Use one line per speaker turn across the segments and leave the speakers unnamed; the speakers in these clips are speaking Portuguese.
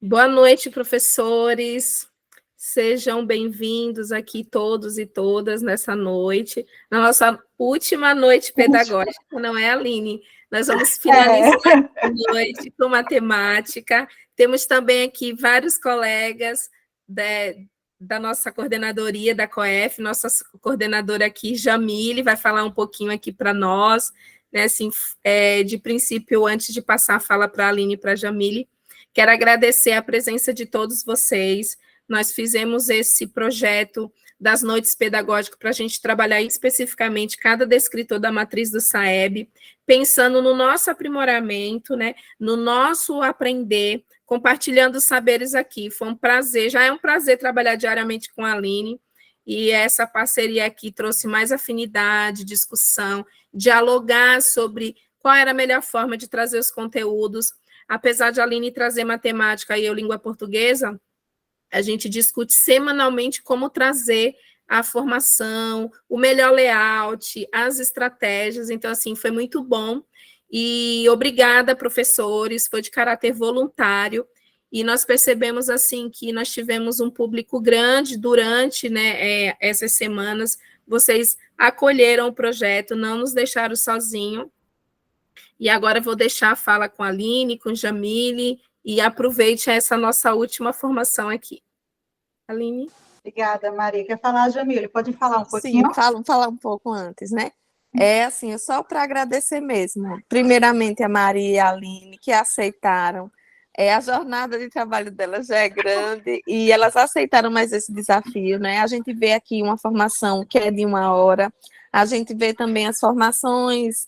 Boa noite, professores. Sejam bem-vindos aqui todos e todas nessa noite, na nossa última noite pedagógica, não é, Aline? Nós vamos finalizar a noite com matemática. Temos também aqui vários colegas da nossa coordenadoria da COEF, nossa coordenadora aqui, Jamile, vai falar um pouquinho aqui para nós, né? Assim, de princípio, antes de passar a fala para a Aline e para a Jamile, quero agradecer a presença de todos vocês. Nós fizemos esse projeto das noites pedagógicas para a gente trabalhar especificamente cada descritor da matriz do SAEB, pensando no nosso aprimoramento, né, no nosso aprender, compartilhando saberes aqui. Foi um prazer, já é um prazer trabalhar diariamente com a Aline, e essa parceria aqui trouxe mais afinidade, discussão, dialogar sobre qual era a melhor forma de trazer os conteúdos. Apesar de a Aline trazer matemática e eu língua portuguesa, a gente discute semanalmente como trazer a formação, o melhor layout, as estratégias. Então, assim, foi muito bom. E obrigada, professores, foi de caráter voluntário. E nós percebemos, assim, que nós tivemos um público grande durante, né, essas semanas. Vocês acolheram o projeto, não nos deixaram sozinhos. E agora vou deixar a fala com a Aline, com Jamile, e aproveite essa nossa última formação aqui. Aline?
Obrigada, Maria. Quer falar, Jamile? Pode falar um pouquinho?
Sim, falar um pouco antes, né? É assim, só para agradecer mesmo. Primeiramente, a Maria e a Aline, que aceitaram. A jornada de trabalho delas já é grande e elas aceitaram mais esse desafio, né? A gente vê aqui uma formação que é de 1 hora, a gente vê também as formações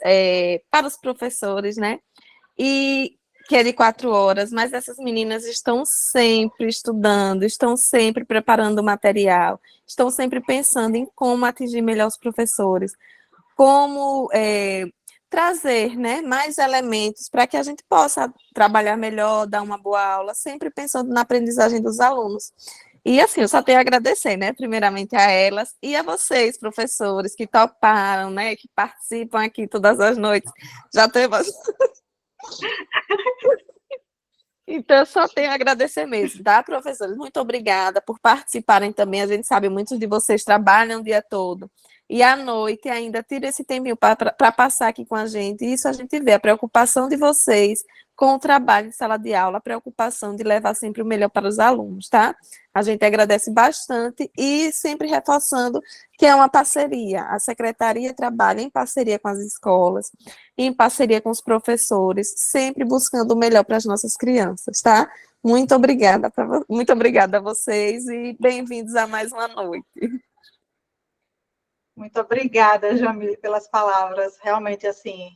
para os professores, né? E que é de 4 horas, mas essas meninas estão sempre estudando, estão sempre preparando o material, estão sempre pensando em como atingir melhor os professores, como trazer, né, mais elementos para que a gente possa trabalhar melhor, dar uma boa aula, sempre pensando na aprendizagem dos alunos. E assim, eu só tenho a agradecer, né, primeiramente a elas e a vocês, professores, que toparam, né, que participam aqui todas as noites. Já temos Então, eu só tenho a agradecer mesmo, tá, professores? Muito obrigada por participarem também. A gente sabe, muitos de vocês trabalham o dia todo. E à noite ainda tira esse tempinho para passar aqui com a gente. E isso a gente vê, a preocupação de vocês com o trabalho de sala de aula, a preocupação de levar sempre o melhor para os alunos, tá? A gente agradece bastante e sempre reforçando que é uma parceria. A secretaria trabalha em parceria com as escolas, em parceria com os professores, sempre buscando o melhor para as nossas crianças, tá? Muito obrigada a vocês e bem-vindos a mais uma noite.
Muito obrigada, Jamile, pelas palavras. Realmente, assim,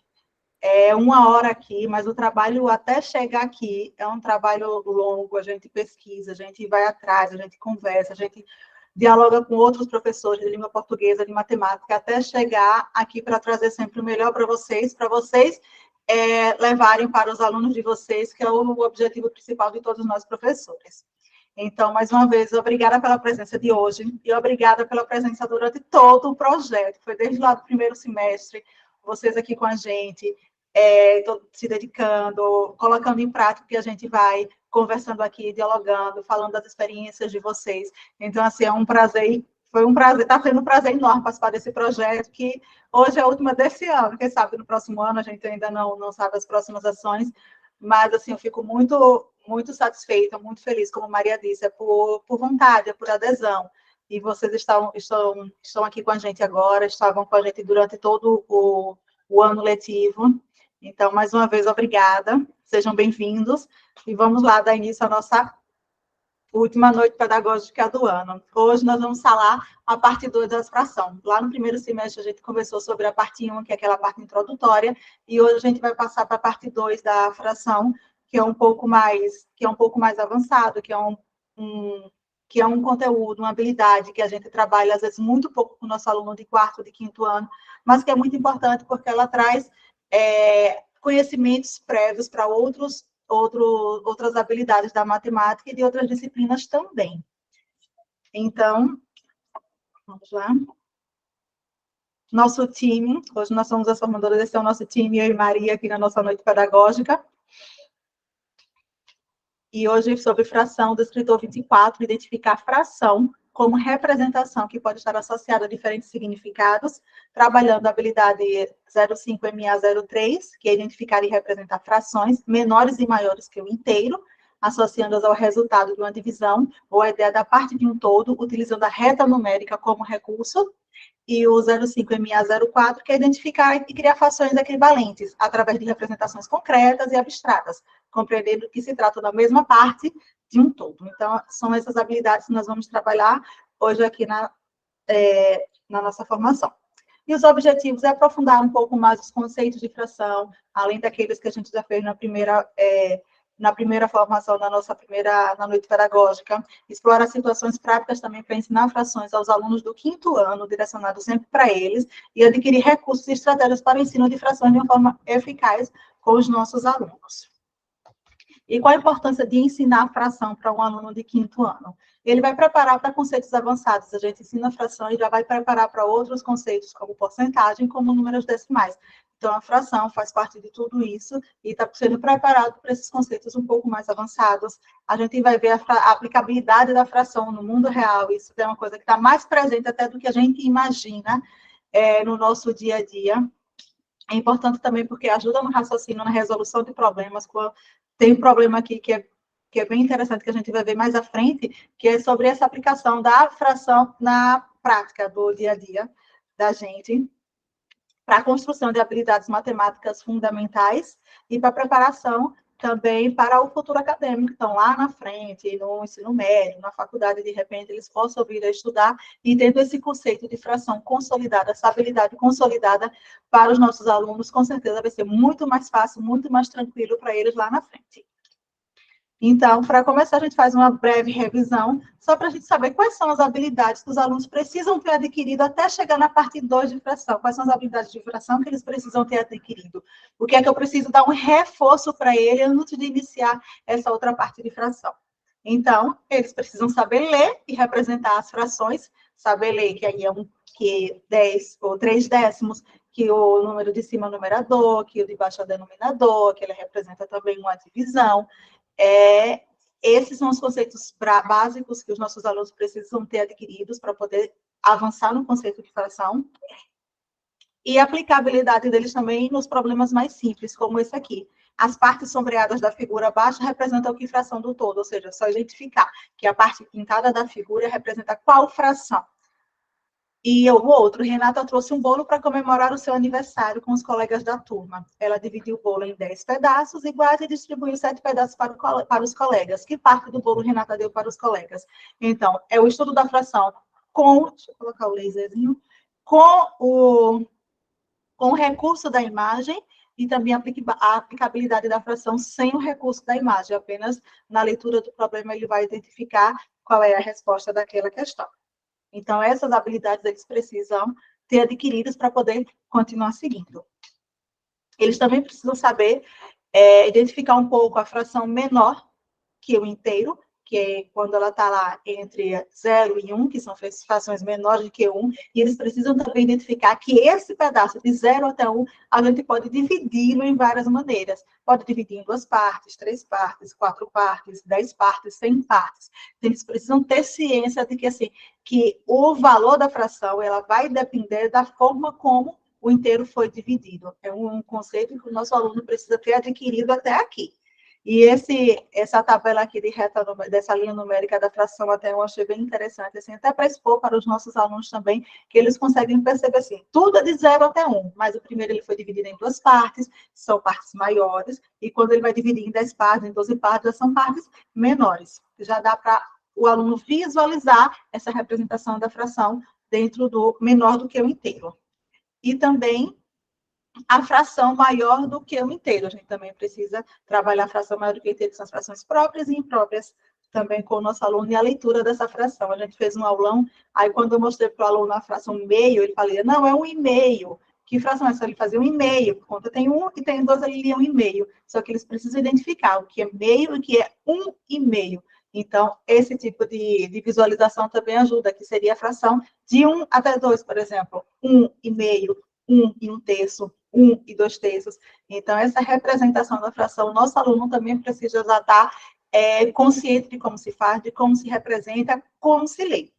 é 1 hora aqui, mas o trabalho até chegar aqui é um trabalho longo. A gente pesquisa, a gente vai atrás, a gente conversa, a gente dialoga com outros professores de língua portuguesa, de matemática, até chegar aqui para trazer sempre o melhor para vocês levarem para os alunos de vocês, que é o objetivo principal de todos nós professores. Então, mais uma vez, obrigada pela presença de hoje e obrigada pela presença durante todo o projeto. Foi desde lá do primeiro semestre, vocês aqui com a gente, se dedicando, colocando em prática o que a gente vai conversando aqui, dialogando, falando das experiências de vocês. Então, assim, é um prazer, foi um prazer, está sendo um prazer enorme participar desse projeto, que hoje é a última desse ano, quem sabe no próximo ano, a gente ainda não sabe as próximas ações, mas, assim, eu fico muito satisfeita, muito feliz, como Maria disse, por vontade, por adesão. E vocês estão aqui com a gente agora, estavam com a gente durante todo o ano letivo. Então, mais uma vez, obrigada, sejam bem-vindos, e vamos lá dar início à nossa última noite pedagógica do ano. Hoje nós vamos falar a parte 2 da fração. Lá no primeiro semestre a gente conversou sobre a parte 1, que é aquela parte introdutória, e hoje a gente vai passar para a parte 2 da fração, que é um pouco mais avançado, que é um conteúdo, uma habilidade que a gente trabalha, às vezes, muito pouco com o nosso aluno de 4º, de 5º ano, mas que é muito importante porque ela traz conhecimentos prévios para outras habilidades da matemática e de outras disciplinas também. Então, vamos lá. Nosso time, hoje nós somos as formadoras, esse é o nosso time, eu e Maria, aqui na nossa noite pedagógica. E hoje, sobre fração, o descritor 24, identificar fração como representação que pode estar associada a diferentes significados, trabalhando a habilidade 05MA03, que é identificar e representar frações menores e maiores que o inteiro, associando-as ao resultado de uma divisão ou a ideia da parte de um todo, utilizando a reta numérica como recurso, e o 05MA04, que é identificar e criar frações equivalentes, através de representações concretas e abstratas, compreendendo que se trata da mesma parte de um todo. Então, são essas habilidades que nós vamos trabalhar hoje aqui na nossa formação. E os objetivos é aprofundar um pouco mais os conceitos de fração, além daqueles que a gente já fez na primeira formação, na noite pedagógica, explorar situações práticas também para ensinar frações aos alunos do 5º ano, direcionado sempre para eles, e adquirir recursos e estratégias para o ensino de frações de uma forma eficaz com os nossos alunos. E qual a importância de ensinar fração para um aluno de 5º ano? Ele vai preparar para conceitos avançados. A gente ensina fração e já vai preparar para outros conceitos, como porcentagem, como números decimais. Então, a fração faz parte de tudo isso e está sendo preparado para esses conceitos um pouco mais avançados. A gente vai ver a aplicabilidade da fração no mundo real. Isso é uma coisa que está mais presente até do que a gente imagina no nosso dia a dia. É importante também porque ajuda no raciocínio, na resolução de problemas. Tem um problema aqui que é bem interessante, que a gente vai ver mais à frente, que é sobre essa aplicação da fração na prática do dia a dia da gente, para a construção de habilidades matemáticas fundamentais e para a preparação também para o futuro acadêmico. Então, lá na frente, no ensino médio, na faculdade, de repente, eles possam vir a estudar e tendo esse conceito de fração consolidada, essa habilidade consolidada para os nossos alunos, com certeza vai ser muito mais fácil, muito mais tranquilo para eles lá na frente. Então, para começar, a gente faz uma breve revisão, só para a gente saber quais são as habilidades que os alunos precisam ter adquirido até chegar na parte 2 de fração. Quais são as habilidades de fração que eles precisam ter adquirido? O que é que eu preciso dar um reforço para ele antes de iniciar essa outra parte de fração? Então, eles precisam saber ler e representar as frações, saber ler que aí que 10 ou 3 décimos, que o número de cima é o numerador, que o de baixo é o denominador, que ele representa também uma divisão. Esses são os conceitos básicos que os nossos alunos precisam ter adquiridos para poder avançar no conceito de fração. E a aplicabilidade deles também nos problemas mais simples, como esse aqui. As partes sombreadas da figura abaixo representam que fração do todo, ou seja, é só identificar que a parte pintada da figura representa qual fração. E o outro, Renata trouxe um bolo para comemorar o seu aniversário com os colegas da turma. Ela dividiu o bolo em 10 pedaços iguais e distribuiu 7 pedaços para os colegas. Que parte do bolo Renata deu para os colegas? Então, é o estudo da fração deixa eu colocar o laserzinho, com o recurso da imagem e também a aplicabilidade da fração sem o recurso da imagem. Apenas na leitura do problema ele vai identificar qual é a resposta daquela questão. Então, essas habilidades eles precisam ter adquiridas para poder continuar seguindo. Eles também precisam saber identificar um pouco a fração menor que o inteiro, que é quando ela está lá entre 0 e 1, que são frações menores do que 1, e eles precisam também identificar que esse pedaço de 0 até 1, a gente pode dividi-lo em várias maneiras. Pode dividir em 2 partes, 3 partes, 4 partes, 10 partes, 100 partes. Então, eles precisam ter ciência de que, assim, que o valor da fração ela vai depender da forma como o inteiro foi dividido. É um conceito que o nosso aluno precisa ter adquirido até aqui. E essa tabela aqui de reta, dessa linha numérica da fração, até eu achei bem interessante, assim, até para expor para os nossos alunos também, que eles conseguem perceber, assim, tudo é de 0 até 1, mas o primeiro ele foi dividido em 2 partes, são partes maiores, e quando ele vai dividir em 10 partes, em 12 partes, são partes menores. Já dá para o aluno visualizar essa representação da fração dentro do menor do que o inteiro. E também a fração maior do que o inteiro. A gente também precisa trabalhar a fração maior do que o inteiro, que são as frações próprias e impróprias, também com o nosso aluno, e a leitura dessa fração. A gente fez um aulão, aí quando eu mostrei para o aluno a fração meio, ele falou, não, é 1,5. Que fração é essa? Ele fazia 1,5, por conta tem 1 e tem 2, ele lia 1,5. Só que eles precisam identificar o que é meio e o que é 1,5. Então, esse tipo de visualização também ajuda, que seria a fração de 1 até 2, por exemplo. 1,5, 1 e 1/3, 1 e 2/3. Então, essa representação da fração, nosso aluno também precisa já estar consciente de como se faz, de como se representa, como se lê.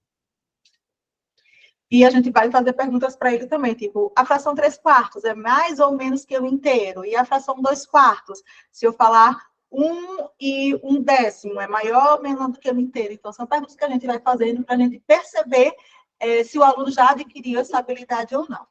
E a gente vai fazer perguntas para ele também, tipo, a fração 3/4 é mais ou menos que o inteiro? E a fração 2/4? Se eu falar 1 e 1/10, é maior ou menor do que o inteiro? Então, são perguntas que a gente vai fazendo para a gente perceber se o aluno já adquiriu essa habilidade ou não.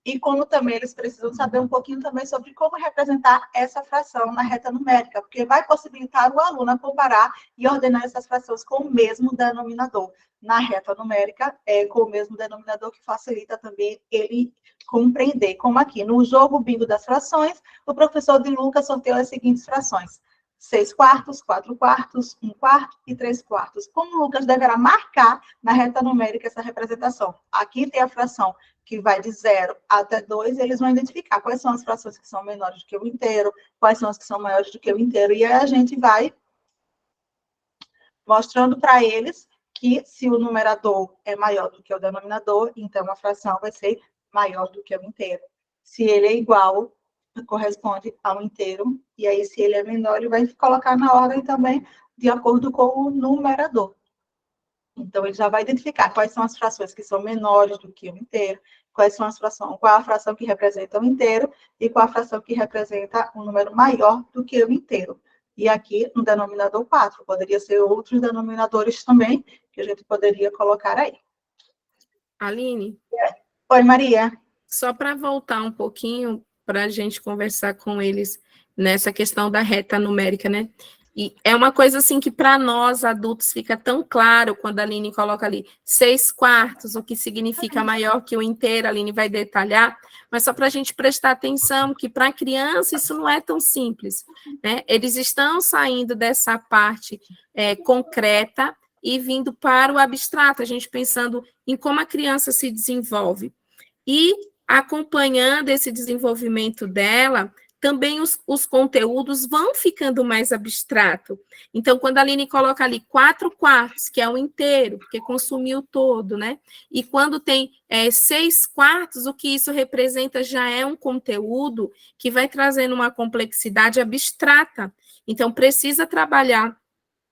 E como também eles precisam saber um pouquinho também sobre como representar essa fração na reta numérica, porque vai possibilitar o aluno a comparar e ordenar essas frações com o mesmo denominador na reta numérica, com o mesmo denominador, que facilita também ele compreender. Como aqui, no jogo bingo das frações, o professor de Lucas sorteou as seguintes frações: 6/4, 4/4, 1/4 e 3/4. Como o Lucas deverá marcar na reta numérica essa representação? Aqui tem a fração que vai de 0 até 2, eles vão identificar quais são as frações que são menores do que o inteiro, quais são as que são maiores do que o inteiro, e aí a gente vai mostrando para eles que se o numerador é maior do que o denominador, então a fração vai ser maior do que o inteiro. Se ele é igual, corresponde ao inteiro, e aí se ele é menor, ele vai colocar na ordem também de acordo com o numerador. Então, ele já vai identificar quais são as frações que são menores do que o inteiro, quais são as frações, qual a fração que representa o inteiro e qual a fração que representa um número maior do que o inteiro. E aqui, no denominador 4, poderia ser outros denominadores também, que a gente poderia colocar aí.
Aline?
Oi, Maria.
Só para voltar um pouquinho, para a gente conversar com eles nessa questão da reta numérica, né? E é uma coisa assim que para nós adultos fica tão claro quando a Aline coloca ali 6/4, o que significa maior que o inteiro, a Aline vai detalhar, mas só para a gente prestar atenção que para a criança isso não é tão simples, né? Eles estão saindo dessa parte concreta e vindo para o abstrato, a gente pensando em como a criança se desenvolve. E acompanhando esse desenvolvimento dela, também os conteúdos vão ficando mais abstrato. Então, quando a Aline coloca ali 4/4, que é o inteiro, porque consumiu todo, né? E quando tem 6/4, o que isso representa já é um conteúdo que vai trazendo uma complexidade abstrata. Então, precisa trabalhar.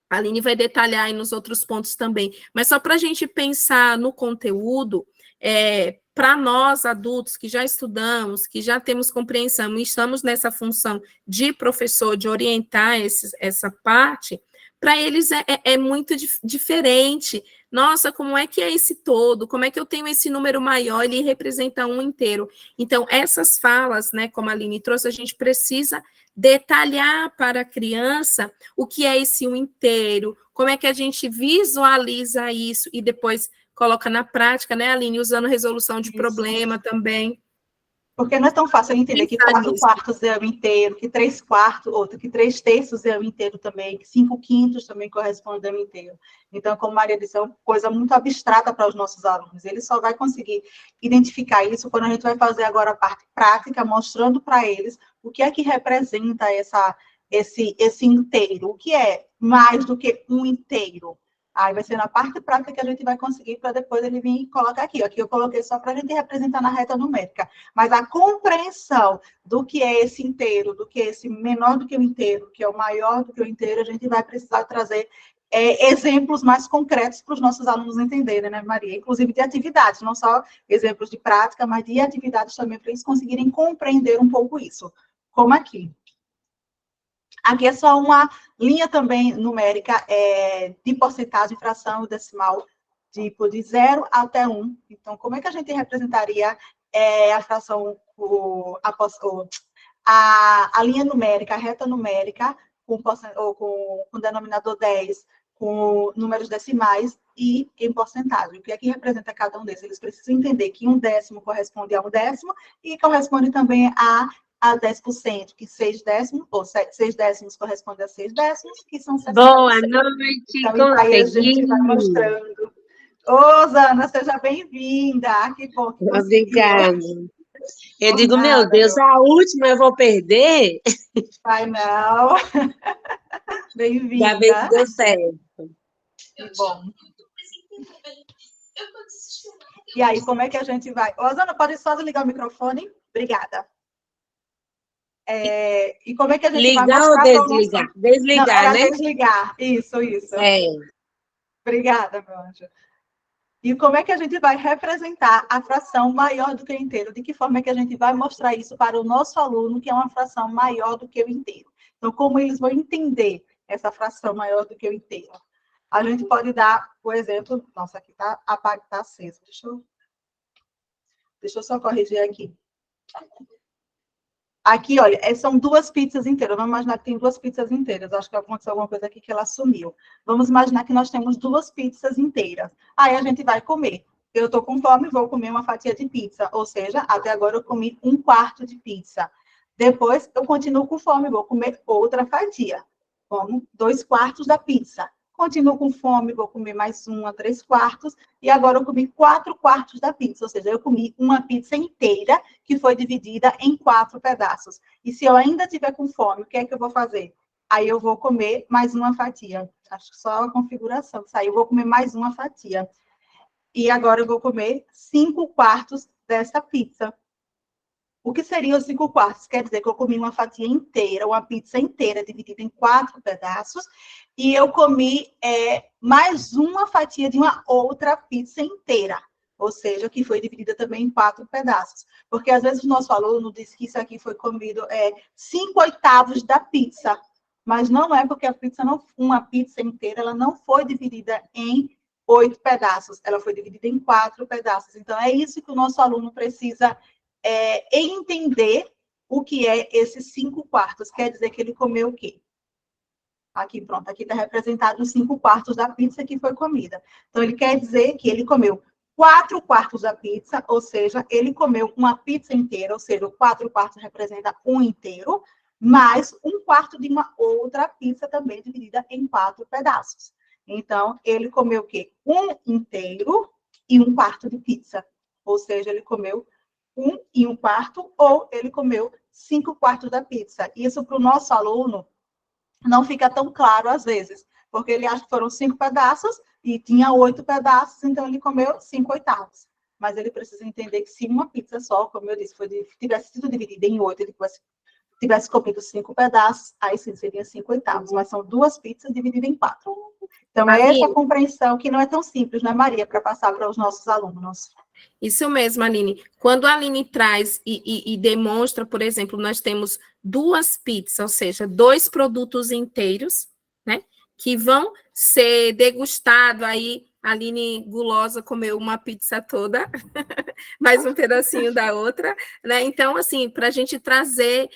A Aline vai detalhar aí nos outros pontos também. Mas só para a gente pensar no conteúdo, para nós adultos que já estudamos, que já temos compreensão e estamos nessa função de professor, de orientar essa parte, para eles é muito diferente. Nossa, como é que é esse todo? Como é que eu tenho esse número maior? Ele representa um inteiro. Então, essas falas, né, como a Aline trouxe, a gente precisa detalhar para a criança o que é esse um inteiro, como é que a gente visualiza isso e depois coloca na prática, né, Aline, usando resolução de problema também.
Porque não é tão fácil entender que 4/4 é o inteiro, que 3/4, outro, que 3/3 é o inteiro também, que 5/5 também corresponde ao inteiro. Então, como Maria disse, é uma coisa muito abstrata para os nossos alunos. Ele só vai conseguir identificar isso quando a gente vai fazer agora a parte prática, mostrando para eles o que é que representa esse inteiro, o que é mais do que um inteiro. Aí vai ser na parte prática que a gente vai conseguir, para depois ele vir e colocar aqui. Aqui eu coloquei só para a gente representar na reta numérica. Mas a compreensão do que é esse inteiro, do que é esse menor do que o inteiro, que é o maior do que o inteiro, a gente vai precisar trazer exemplos mais concretos para os nossos alunos entenderem, né, Maria? Inclusive de atividades, não só exemplos de prática, mas de atividades também, para eles conseguirem compreender um pouco isso. Como aqui. Aqui é só uma linha também numérica de porcentagem, fração decimal, tipo de 0 até 1. Então, como é que a gente representaria a fração, a linha numérica, a reta numérica, com denominador 10, com números decimais e em porcentagem? O que é que representa cada um desses? Eles precisam entender que 1/10 corresponde a 1/10 e corresponde também a 10%, que 6 décimos, ou 6 décimos corresponde a 6 décimos, que são 60%.
Boa noite,
então, aí a gente vai mostrando. Ô, Zana, seja bem-vinda. Que bom que
obrigada. Eu digo, meu Deus, a última eu vou perder?
Vai não. Bem-vinda.
Já bem que deu certo.
Que bom. E aí, como é que a gente vai? Ô, Zana, pode só ligar o microfone? Obrigada. E como é que a gente vai
Ligar ou
mostrar para o
desligar?
nosso...
Desligar,
Não, era
né?
desligar. Isso.
É.
Obrigada, meu anjo. E como é que a gente vai representar a fração maior do que o inteiro? De que forma é que a gente vai mostrar isso para o nosso aluno, que é uma fração maior do que o inteiro? Então, como eles vão entender essa fração maior do que o inteiro? A gente pode dar o exemplo... Nossa, aqui está aceso. Deixa eu só corrigir aqui. Aqui, olha, são 2 pizzas inteiras. Vamos imaginar que tem 2 pizzas inteiras. Acho que aconteceu alguma coisa aqui que ela sumiu. Vamos imaginar que nós temos 2 pizzas inteiras. Aí a gente vai comer. Eu estou com fome, vou comer uma fatia de pizza. Ou seja, até agora eu comi 1/4 de pizza. Depois eu continuo com fome, vou comer outra fatia. Como 2/4 da pizza. Continuo com fome, vou comer mais uma, 3/4. E agora eu comi 4/4 da pizza. Ou seja, eu comi uma pizza inteira que foi dividida em 4 pedaços. E se eu ainda estiver com fome, o que é que eu vou fazer? Aí eu vou comer mais uma fatia. Acho que só a configuração. Aí eu vou comer mais uma fatia. E agora eu vou comer 5/4 dessa pizza. O que seriam os 5/4? Quer dizer que eu comi uma fatia inteira, uma pizza inteira, dividida em 4 pedaços, e eu comi mais uma fatia de uma outra pizza inteira, ou seja, que foi dividida também em 4 pedaços. Porque às vezes o nosso aluno diz que isso aqui foi comido 5/8 da pizza, mas não é, porque uma pizza inteira ela não foi dividida em 8 pedaços, ela foi dividida em 4 pedaços. Então, é isso que o nosso aluno precisa entender o que é esses 5/4. Quer dizer que ele comeu o quê? Aqui, pronto, aqui está representado os 5/4 da pizza que foi comida. Então, ele quer dizer que ele comeu 4/4 da pizza, ou seja, ele comeu uma pizza inteira, ou seja, o 4/4 representa um inteiro, mais 1/4 de uma outra pizza também dividida em 4 pedaços. Então, ele comeu o quê? Um inteiro e 1/4 de pizza. Ou seja, ele comeu 1 e 1/4, ou ele comeu 5/4 da pizza. Isso, para o nosso aluno, não fica tão claro às vezes, porque ele acha que foram 5 pedaços e tinha 8 pedaços, então ele comeu 5/8. Mas ele precisa entender que se uma pizza só, como eu disse, tivesse sido dividida em 8, ele tivesse comido 5 pedaços, aí sim seria 5/8. Mas são 2 pizzas divididas em 4. Então, é essa compreensão que não é tão simples, né, Maria, para passar para os nossos alunos.
Isso mesmo, Aline. Quando a Aline traz e demonstra, por exemplo, nós temos 2 pizzas, ou seja, 2 produtos inteiros, né? Que vão ser degustados aí. A Aline gulosa comeu uma pizza toda, mais um pedacinho da outra, né? Então, assim, para a gente trazer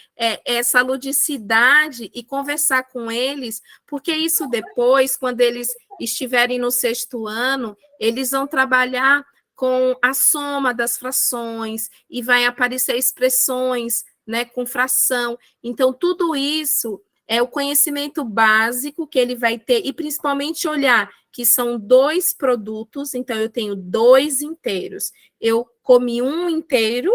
essa ludicidade e conversar com eles, porque isso depois, quando eles estiverem no 6º ano, eles vão trabalhar com a soma das frações e vai aparecer expressões, né, com fração. Então, tudo isso é o conhecimento básico que ele vai ter, e principalmente olhar que são 2 produtos, então eu tenho 2 inteiros. Eu comi um inteiro,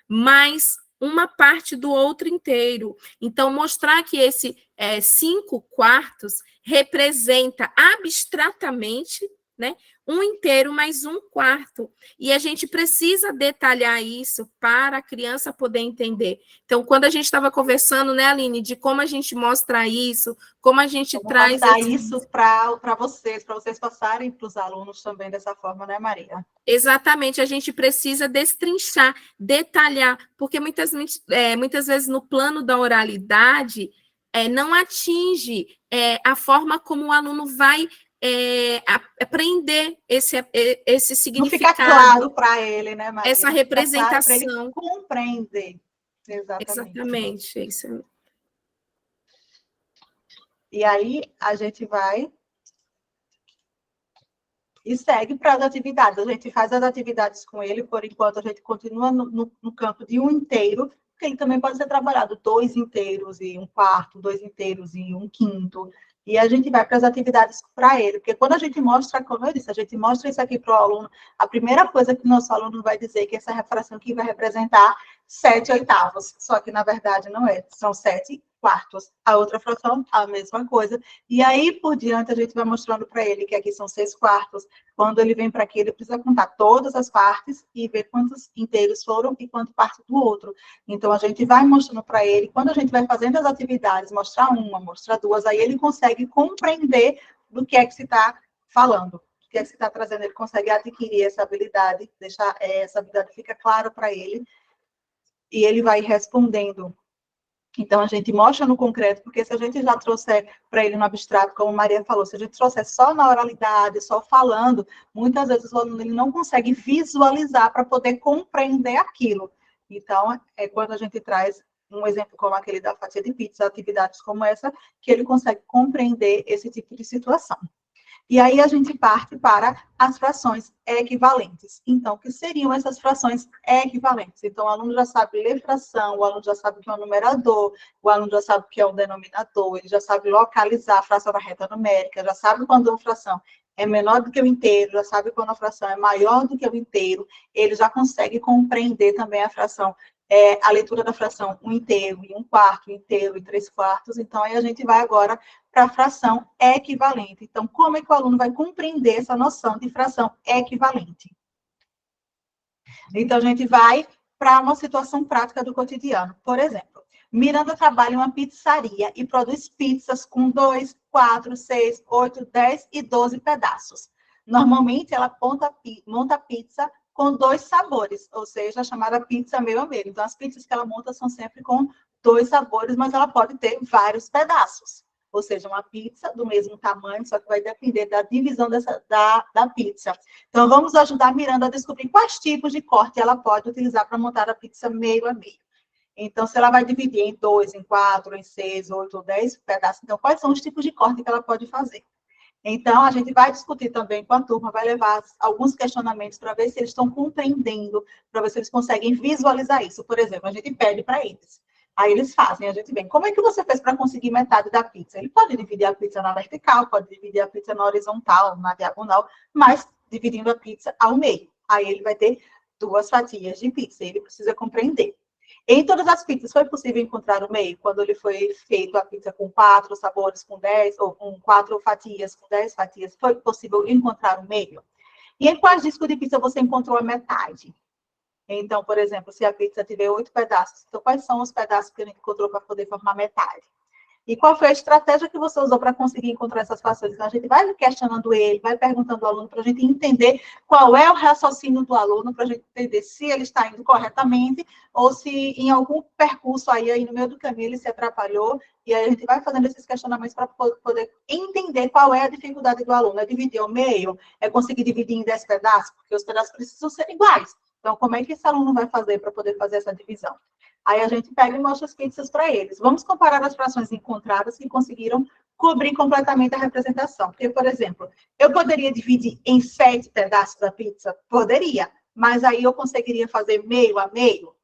mais uma parte do outro inteiro. Então, mostrar que esse 5/4 representa abstratamente, né, um inteiro mais 1/4. E a gente precisa detalhar isso para a criança poder entender. Então, quando a gente estava conversando, né, Aline, de como a gente mostra isso, como a gente traz...
isso para vocês passarem para os alunos também dessa forma, né, Maria?
Exatamente, a gente precisa destrinchar, detalhar, porque muitas vezes no plano da oralidade não atinge a forma como o aluno vai aprender esse significado.
Não fica claro para ele, né, Maria?
Essa representação.
Para ele compreender.
Exatamente, isso.
E aí, a gente vai e segue para as atividades. A gente faz as atividades com ele, por enquanto a gente continua no campo de um inteiro, porque ele também pode ser trabalhado 2 inteiros e 1/4, 2 inteiros e 1/5. E a gente vai para as atividades para ele, porque quando a gente mostra, como eu disse, a gente mostra isso aqui para o aluno, a primeira coisa que o nosso aluno vai dizer é que essa fração aqui vai representar 7/8. Só que, na verdade, não é. São 7/4. quartos. A outra fração, a mesma coisa. E aí, por diante, a gente vai mostrando para ele que aqui são 6 quartos. Quando ele vem para aqui, ele precisa contar todas as partes e ver quantos inteiros foram e quanto parte do outro. Então, a gente vai mostrando para ele. Quando a gente vai fazendo as atividades, mostrar uma, mostrar duas, aí ele consegue compreender do que é que se está falando. O que é que se está trazendo. Ele consegue adquirir essa habilidade, deixar essa habilidade fica clara para ele. E ele vai respondendo. Então, a gente mostra no concreto, porque se a gente já trouxer para ele no abstrato, como a Maria falou, se a gente trouxer só na oralidade, só falando, muitas vezes o aluno ele não consegue visualizar para poder compreender aquilo. Então, é quando a gente traz um exemplo como aquele da fatia de pizza, atividades como essa, que ele consegue compreender esse tipo de situação. E aí a gente parte para as frações equivalentes. Então, o que seriam essas frações equivalentes? Então, o aluno já sabe ler fração, o aluno já sabe o que é um numerador, o aluno já sabe o que é um denominador, ele já sabe localizar a fração da reta numérica, já sabe quando uma fração é menor do que o inteiro, já sabe quando a fração é maior do que o inteiro, ele já consegue compreender também a fração, a leitura da fração 1 inteiro, e 1/4, 1 inteiro e 3/4. Então, aí a gente vai agora para a fração equivalente. Então, como é que o aluno vai compreender essa noção de fração equivalente? Então, a gente vai para uma situação prática do cotidiano. Por exemplo, Miranda trabalha em uma pizzaria e produz pizzas com 2, 4, 6, 8, 10 e 12 pedaços. Normalmente, ela monta pizza com 2 sabores, ou seja, a chamada pizza meio a meio. Então, as pizzas que ela monta são sempre com 2 sabores, mas ela pode ter vários pedaços. Ou seja, uma pizza do mesmo tamanho, só que vai depender da divisão da pizza. Então, vamos ajudar a Miranda a descobrir quais tipos de corte ela pode utilizar para montar a pizza meio a meio. Então, se ela vai dividir em 2, em 4, em 6, 8 ou 10 pedaços, então, quais são os tipos de corte que ela pode fazer? Então, a gente vai discutir também com a turma, vai levar alguns questionamentos para ver se eles estão compreendendo, para ver se eles conseguem visualizar isso. Por exemplo, a gente pede para eles. Aí eles fazem, a gente vem. Como é que você fez para conseguir metade da pizza? Ele pode dividir a pizza na vertical, pode dividir a pizza na horizontal, na diagonal, mas dividindo a pizza ao meio. Aí ele vai ter 2 fatias de pizza, ele precisa compreender. Em todas as pizzas, foi possível encontrar o meio? Quando ele foi feito a pizza com 4 sabores, com 10, ou com 4 fatias, com 10 fatias, foi possível encontrar o meio? E em quais discos de pizza você encontrou a metade? Então, por exemplo, se a pizza tiver 8 pedaços, então quais são os pedaços que a gente encontrou para poder formar metade? E qual foi a estratégia que você usou para conseguir encontrar essas frações? Então, a gente vai questionando ele, vai perguntando ao aluno para a gente entender qual é o raciocínio do aluno, para a gente entender se ele está indo corretamente ou se em algum percurso aí no meio do caminho ele se atrapalhou. E aí a gente vai fazendo esses questionamentos para poder entender qual é a dificuldade do aluno. É dividir ao meio? É conseguir dividir em 10 pedaços? Porque os pedaços precisam ser iguais. Então, como é que esse aluno vai fazer para poder fazer essa divisão? Aí a gente pega e mostra as pizzas para eles. Vamos comparar as frações encontradas que conseguiram cobrir completamente a representação. Porque, por exemplo, eu poderia dividir em 7 pedaços a pizza? Poderia. Mas aí eu conseguiria fazer meio a meio?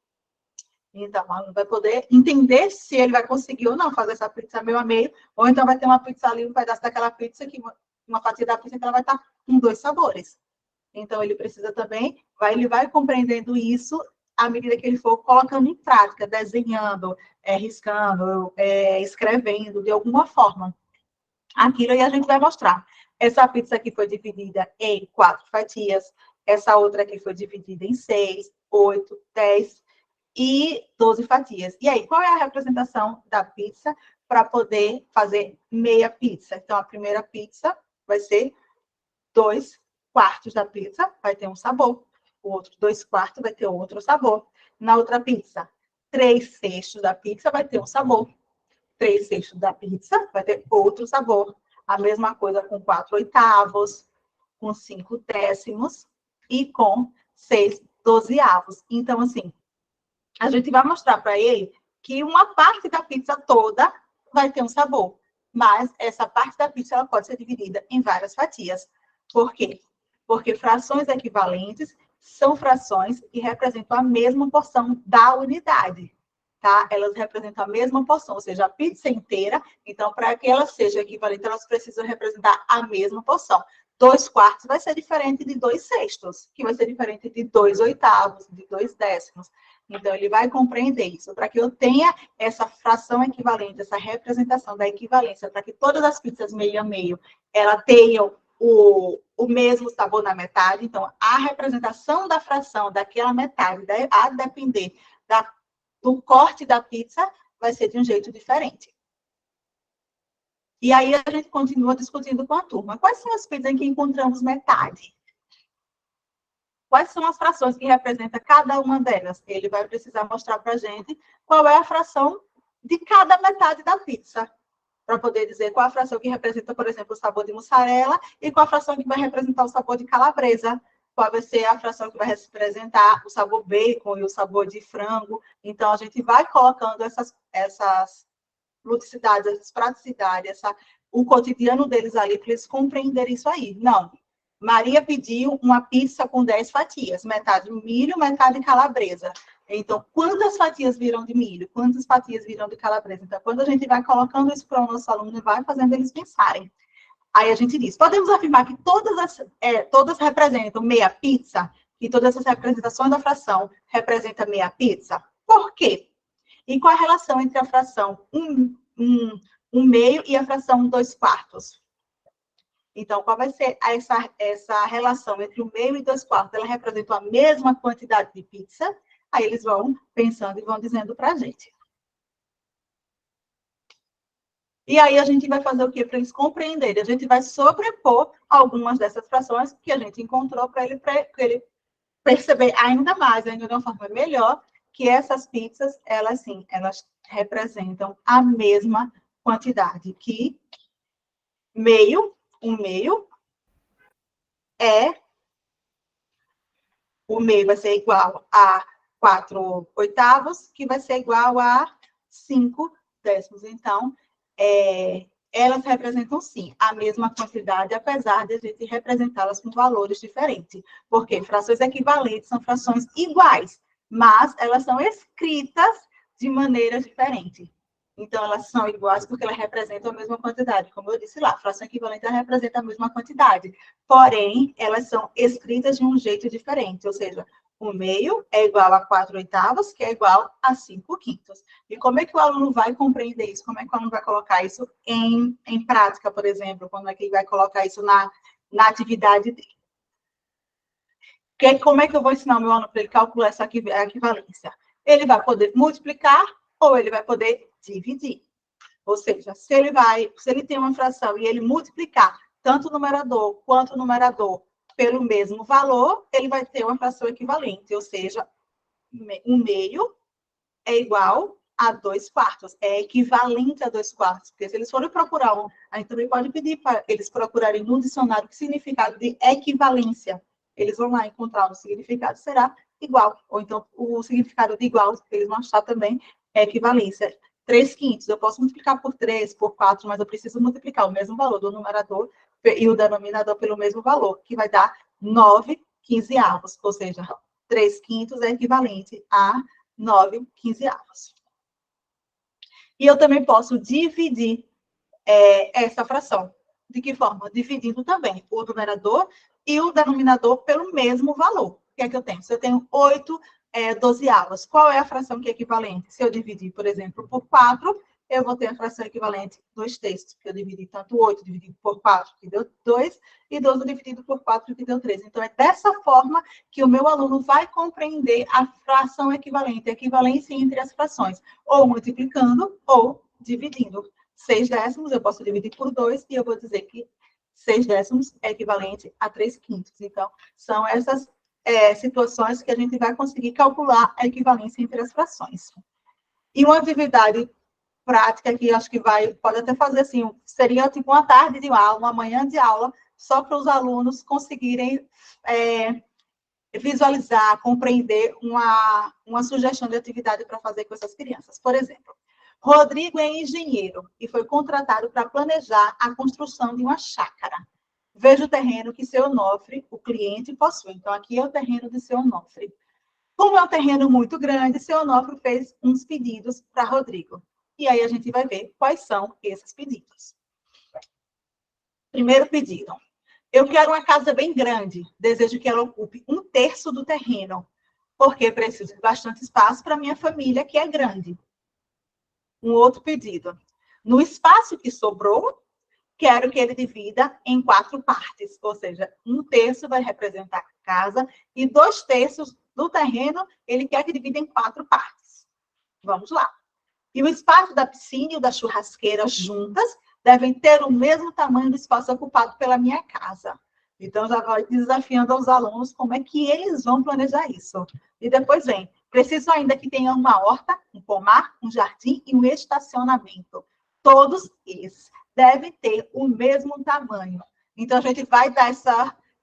Então, o aluno vai poder entender se ele vai conseguir ou não fazer essa pizza meio a meio. Ou então vai ter uma pizza ali, um pedaço daquela pizza, uma fatia da pizza que ela vai estar com 2 sabores. Então, ele precisa também, ele vai compreendendo isso à medida que ele for colocando em prática, desenhando, riscando, escrevendo, de alguma forma. Aquilo aí a gente vai mostrar. Essa pizza aqui foi dividida em 4 fatias, essa outra aqui foi dividida em 6, 8, 10 e 12 fatias. E aí, qual é a representação da pizza para poder fazer meia pizza? Então, a primeira pizza vai ser 2/4 da pizza, vai ter um sabor. O outro 2/4 vai ter outro sabor. Na outra pizza, 3/6 da pizza vai ter um sabor. 3/6 da pizza vai ter outro sabor. A mesma coisa com 4/8, com 5/10 e com 6/12. Então, assim, a gente vai mostrar para ele que uma parte da pizza toda vai ter um sabor. Mas essa parte da pizza ela pode ser dividida em várias fatias. Por quê? Porque frações equivalentes são frações que representam a mesma porção da unidade, tá? Elas representam a mesma porção, ou seja, a pizza inteira. Então, para que ela seja equivalente, elas precisam representar a mesma porção. 2/4 vai ser diferente de 2/6, que vai ser diferente de 2/8, de 2/10. Então, ele vai compreender isso. Para que eu tenha essa fração equivalente, essa representação da equivalência, para que todas as pizzas meio a meio, ela tenham o mesmo sabor na metade. Então, a representação da fração daquela metade, a depender do corte da pizza, vai ser de um jeito diferente. E aí, a gente continua discutindo com a turma. Quais são as pizzas em que encontramos metade? Quais são as frações que representam cada uma delas? Ele vai precisar mostrar para a gente qual é a fração de cada metade da pizza, para poder dizer qual a fração que representa, por exemplo, o sabor de mussarela e qual a fração que vai representar o sabor de calabresa, qual vai ser a fração que vai representar o sabor bacon e o sabor de frango. Então, a gente vai colocando essas ludicidades, essas praticidades, o cotidiano deles ali, para eles compreenderem isso aí. Não. Maria pediu uma pizza com 10 fatias, metade milho, metade calabresa. Então, quantas fatias viram de milho? Quantas fatias viram de calabresa? Então, quando a gente vai colocando isso para o nosso aluno, vai fazendo eles pensarem. Aí a gente diz, podemos afirmar que todas representam meia pizza? Que todas essas representações da fração representam meia pizza? Por quê? E qual a relação entre a fração 1 meio e a fração 2 quartos? Então, qual vai ser essa relação entre o meio e 2 quartos? Ela representa a mesma quantidade de pizza? Aí eles vão pensando e vão dizendo para a gente. E aí a gente vai fazer o quê? Para eles compreenderem. A gente vai sobrepor algumas dessas frações que a gente encontrou para ele perceber ainda mais, ainda de uma forma melhor, que essas pizzas, elas representam a mesma quantidade, que um meio o meio vai ser igual a 4/8, que vai ser igual a 5/10. Então, elas representam, sim, a mesma quantidade, apesar de a gente representá-las com valores diferentes. Porque frações equivalentes são frações iguais, mas elas são escritas de maneira diferente. Então, elas são iguais porque elas representam a mesma quantidade. Como eu disse lá, fração equivalente representa a mesma quantidade. Porém, elas são escritas de um jeito diferente. Ou seja, o meio é igual a 4/8, que é igual a 5/5. E como é que o aluno vai compreender isso? Como é que o aluno vai colocar isso em prática, por exemplo? Como é que ele vai colocar isso na atividade dele? Como é que eu vou ensinar o meu aluno para ele calcular essa equivalência? Ele vai poder multiplicar ou ele vai poder dividir. Ou seja, se ele tem uma fração e ele multiplicar tanto o numerador quanto o numerador pelo mesmo valor, ele vai ter uma fração equivalente, ou seja, 1/2 é igual a 2 quartos, é equivalente a 2 quartos, porque se eles forem procurar, a gente também pode pedir para eles procurarem no dicionário o significado de equivalência. Eles vão lá encontrar o significado, será igual, ou então o significado de igual, eles vão achar também equivalência. 3/5, eu posso multiplicar por 3, por 4, mas eu preciso multiplicar o mesmo valor do numerador e o denominador pelo mesmo valor, que vai dar 9/15, ou seja, 3/5 é equivalente a 9/15. E eu também posso dividir essa fração. De que forma? Dividindo também o numerador e o denominador pelo mesmo valor. O que é que eu tenho? Se eu tenho 8 dozeavos, qual é a fração que é equivalente? Se eu dividir, por exemplo, por 4, eu vou ter a fração equivalente 2/3, porque eu dividi tanto 8 dividido por 4, que deu 2, e 12 dividido por 4, que deu 3. Então, é dessa forma que o meu aluno vai compreender a fração equivalente, a equivalência entre as frações, ou multiplicando ou dividindo. 6/10 eu posso dividir por 2, e eu vou dizer que 6/10 é equivalente a 3/5. Então, são essas situações que a gente vai conseguir calcular a equivalência entre as frações. E uma atividade prática que acho que pode até fazer assim, seria tipo uma tarde de aula, uma manhã de aula, só para os alunos conseguirem visualizar, compreender uma sugestão de atividade para fazer com essas crianças. Por exemplo, Rodrigo é engenheiro e foi contratado para planejar a construção de uma chácara. Veja o terreno que seu Onofre, o cliente, possui. Então, aqui é o terreno de seu Onofre. Como é um terreno muito grande, seu Onofre fez uns pedidos para Rodrigo. E aí a gente vai ver quais são esses pedidos. Primeiro pedido. Eu quero uma casa bem grande. Desejo que ela ocupe 1/3 do terreno. porque preciso de bastante espaço para minha família, que é grande. Um outro pedido. No espaço que sobrou, quero que ele divida em 4 partes, ou seja, 1/3 vai representar a casa e 2/3 do terreno ele quer que divida em 4 partes. Vamos lá. E o espaço da piscina e o da churrasqueira juntas devem ter o mesmo tamanho do espaço ocupado pela minha casa. Então, já vai desafiando aos alunos como é que eles vão planejar isso. E depois vem, preciso ainda que tenha uma horta, um pomar, um jardim e um estacionamento. Todos eles devem ter o mesmo tamanho. Então, a gente vai dar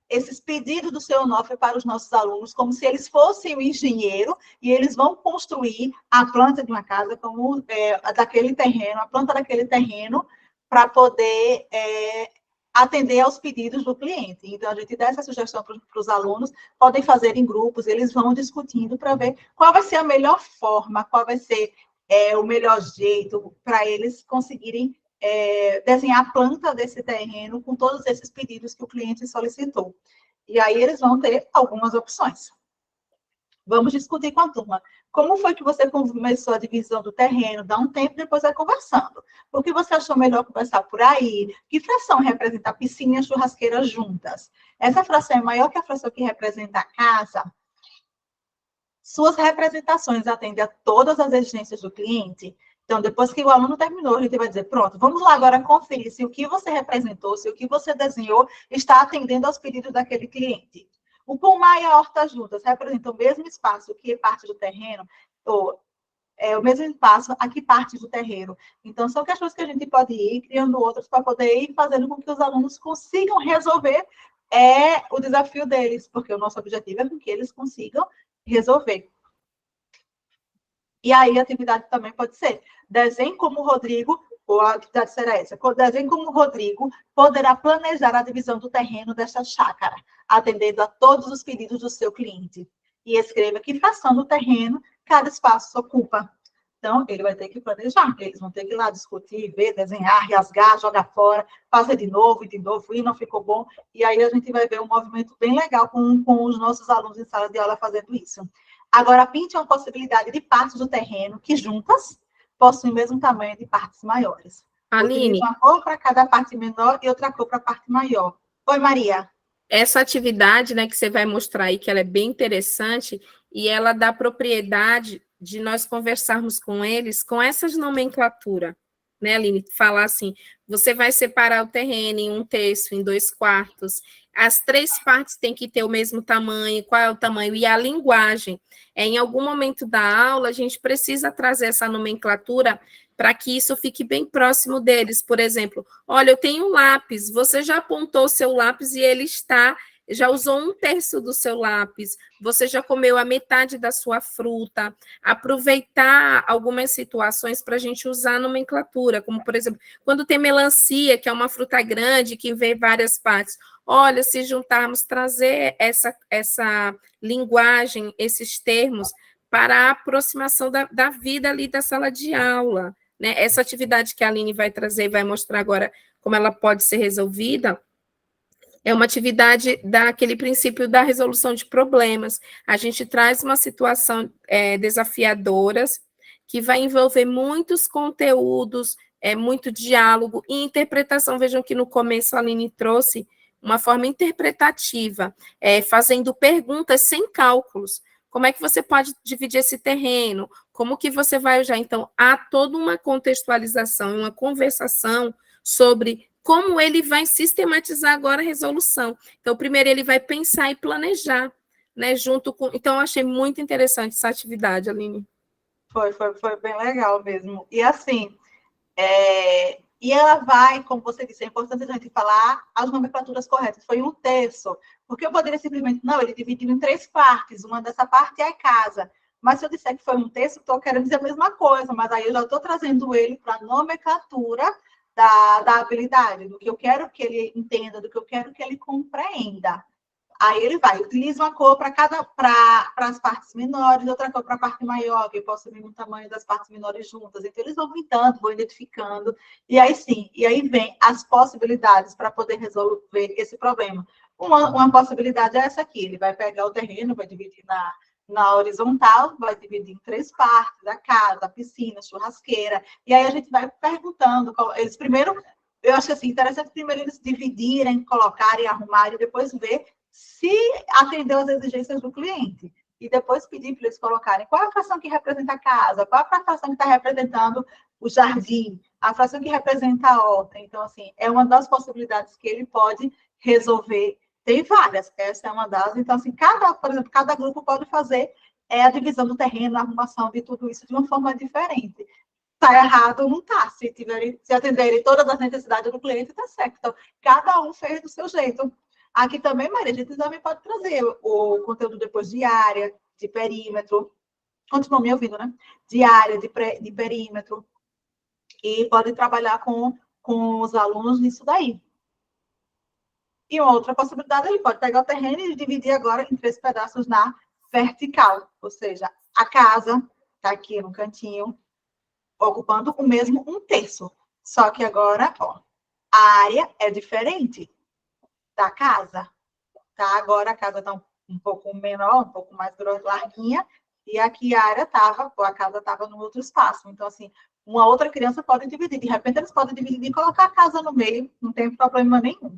esses pedidos do seu Onofre para os nossos alunos, como se eles fossem o engenheiro, e eles vão construir a planta de uma casa, como daquele terreno, a planta daquele terreno, para poder atender aos pedidos do cliente. Então, a gente dá essa sugestão para os alunos, podem fazer em grupos, eles vão discutindo para ver qual vai ser a melhor forma, qual vai ser o melhor jeito para eles conseguirem desenhar a planta desse terreno com todos esses pedidos que o cliente solicitou. E aí eles vão ter algumas opções. Vamos discutir com a turma. Como foi que você começou a divisão do terreno? Dá um tempo, depois vai conversando. O que você achou melhor conversar por aí? Que fração representa a piscina e a churrasqueira juntas? Essa fração é maior que a fração que representa a casa? Suas representações atendem a todas as exigências do cliente? Então, depois que o aluno terminou, a gente vai dizer, pronto, vamos lá agora conferir se o que você representou, se o que você desenhou está atendendo aos pedidos daquele cliente. O pomar e a horta juntas representam o mesmo espaço que parte do terreno, ou o mesmo espaço a que parte do terreno. Então, são questões que a gente pode ir criando outras para poder ir fazendo com que os alunos consigam resolver o desafio deles, porque o nosso objetivo é que eles consigam resolver. E aí, a atividade também pode ser desenhe como o Rodrigo, ou a atividade será essa, desenhe como o Rodrigo poderá planejar a divisão do terreno desta chácara, atendendo a todos os pedidos do seu cliente. E escreva que fração do terreno cada espaço ocupa. Então, ele vai ter que planejar, eles vão ter que ir lá discutir, ver, desenhar, rasgar, jogar fora, fazer de novo, e não ficou bom. E aí a gente vai ver um movimento bem legal com os nossos alunos em sala de aula fazendo isso. Agora, pinte uma possibilidade de partes do terreno que juntas possuem o mesmo tamanho de partes maiores.
Aline,
uma cor para cada parte menor e outra cor para a parte maior. Oi, Maria.
Essa atividade, né, que você vai mostrar aí, que ela é bem interessante, e ela dá propriedade de nós conversarmos com eles com essas nomenclatura, né, Aline? Falar assim, você vai separar o terreno em 1/3, em 2/4, as 3 partes têm que ter o mesmo tamanho, qual é o tamanho, e a linguagem. Em algum momento da aula, a gente precisa trazer essa nomenclatura para que isso fique bem próximo deles. Por exemplo, olha, eu tenho um lápis, você já apontou o seu lápis e ele já usou 1/3 do seu lápis, você já comeu a metade da sua fruta. Aproveitar algumas situações para a gente usar a nomenclatura, como, por exemplo, quando tem melancia, que é uma fruta grande, que vem várias partes. Olha, se juntarmos, trazer essa linguagem, esses termos, para a aproximação da vida ali da sala de aula, né? Essa atividade que a Aline vai trazer e vai mostrar agora como ela pode ser resolvida, é uma atividade daquele princípio da resolução de problemas. A gente traz uma situação desafiadoras, que vai envolver muitos conteúdos, muito diálogo e interpretação. Vejam que no começo a Aline trouxe uma forma interpretativa, fazendo perguntas sem cálculos. Como é que você pode dividir esse terreno? Como que você vai usar? Então, há toda uma contextualização, uma conversação sobre como ele vai sistematizar agora a resolução. Então, primeiro ele vai pensar e planejar, né, junto com... Então, eu achei muito interessante essa atividade, Aline.
Foi bem legal mesmo. E assim, e ela vai, como você disse, é importante a gente falar as nomenclaturas corretas. Foi 1/3, porque eu poderia simplesmente, não, ele dividiu em 3 partes, uma dessa parte é a casa. Mas se eu disser que foi 1/3, estou querendo dizer a mesma coisa, mas aí eu já estou trazendo ele para a nomenclatura da habilidade, do que eu quero que ele entenda, do que eu quero que ele compreenda. Aí ele vai, utiliza uma cor para as partes menores, outra cor para a parte maior, que possa vir no tamanho das partes menores juntas. Então, eles vão pintando, vão identificando, e aí sim, e aí vem as possibilidades para poder resolver esse problema. Uma possibilidade é essa aqui, ele vai pegar o terreno, vai dividir Na horizontal, vai dividir em 3 partes, a casa, a piscina, a churrasqueira, e aí a gente vai perguntando, eles primeiro, eu acho assim, interessante primeiro eles dividirem, colocarem, arrumarem, e depois ver se atendeu às exigências do cliente. E depois pedir para eles colocarem qual é a fração que representa a casa, qual é a fração que está representando o jardim, a fração que representa a horta. Então, assim, é uma das possibilidades que ele pode resolver. Tem várias, essa é uma das. Então, assim, por exemplo, cada grupo pode fazer a divisão do terreno, a arrumação de tudo isso de uma forma diferente. Está errado, não está. Se atenderem todas as necessidades do cliente, está certo. Então, cada um fez do seu jeito. Aqui também, Maria, a gente também pode trazer o conteúdo depois de área, de perímetro. Continua me ouvindo, né? De área, de perímetro. E pode trabalhar com os alunos nisso daí. E uma outra possibilidade, ele pode pegar o terreno e dividir agora em 3 pedaços na vertical. Ou seja, a casa está aqui no cantinho, ocupando o mesmo 1/3. Só que agora, ó, a área é diferente da casa. Tá? Agora a casa está um pouco menor, um pouco mais larguinha, e aqui a área estava, a casa estava no outro espaço. Então, assim, uma outra criança pode dividir. De repente, eles podem dividir e colocar a casa no meio, não tem problema nenhum.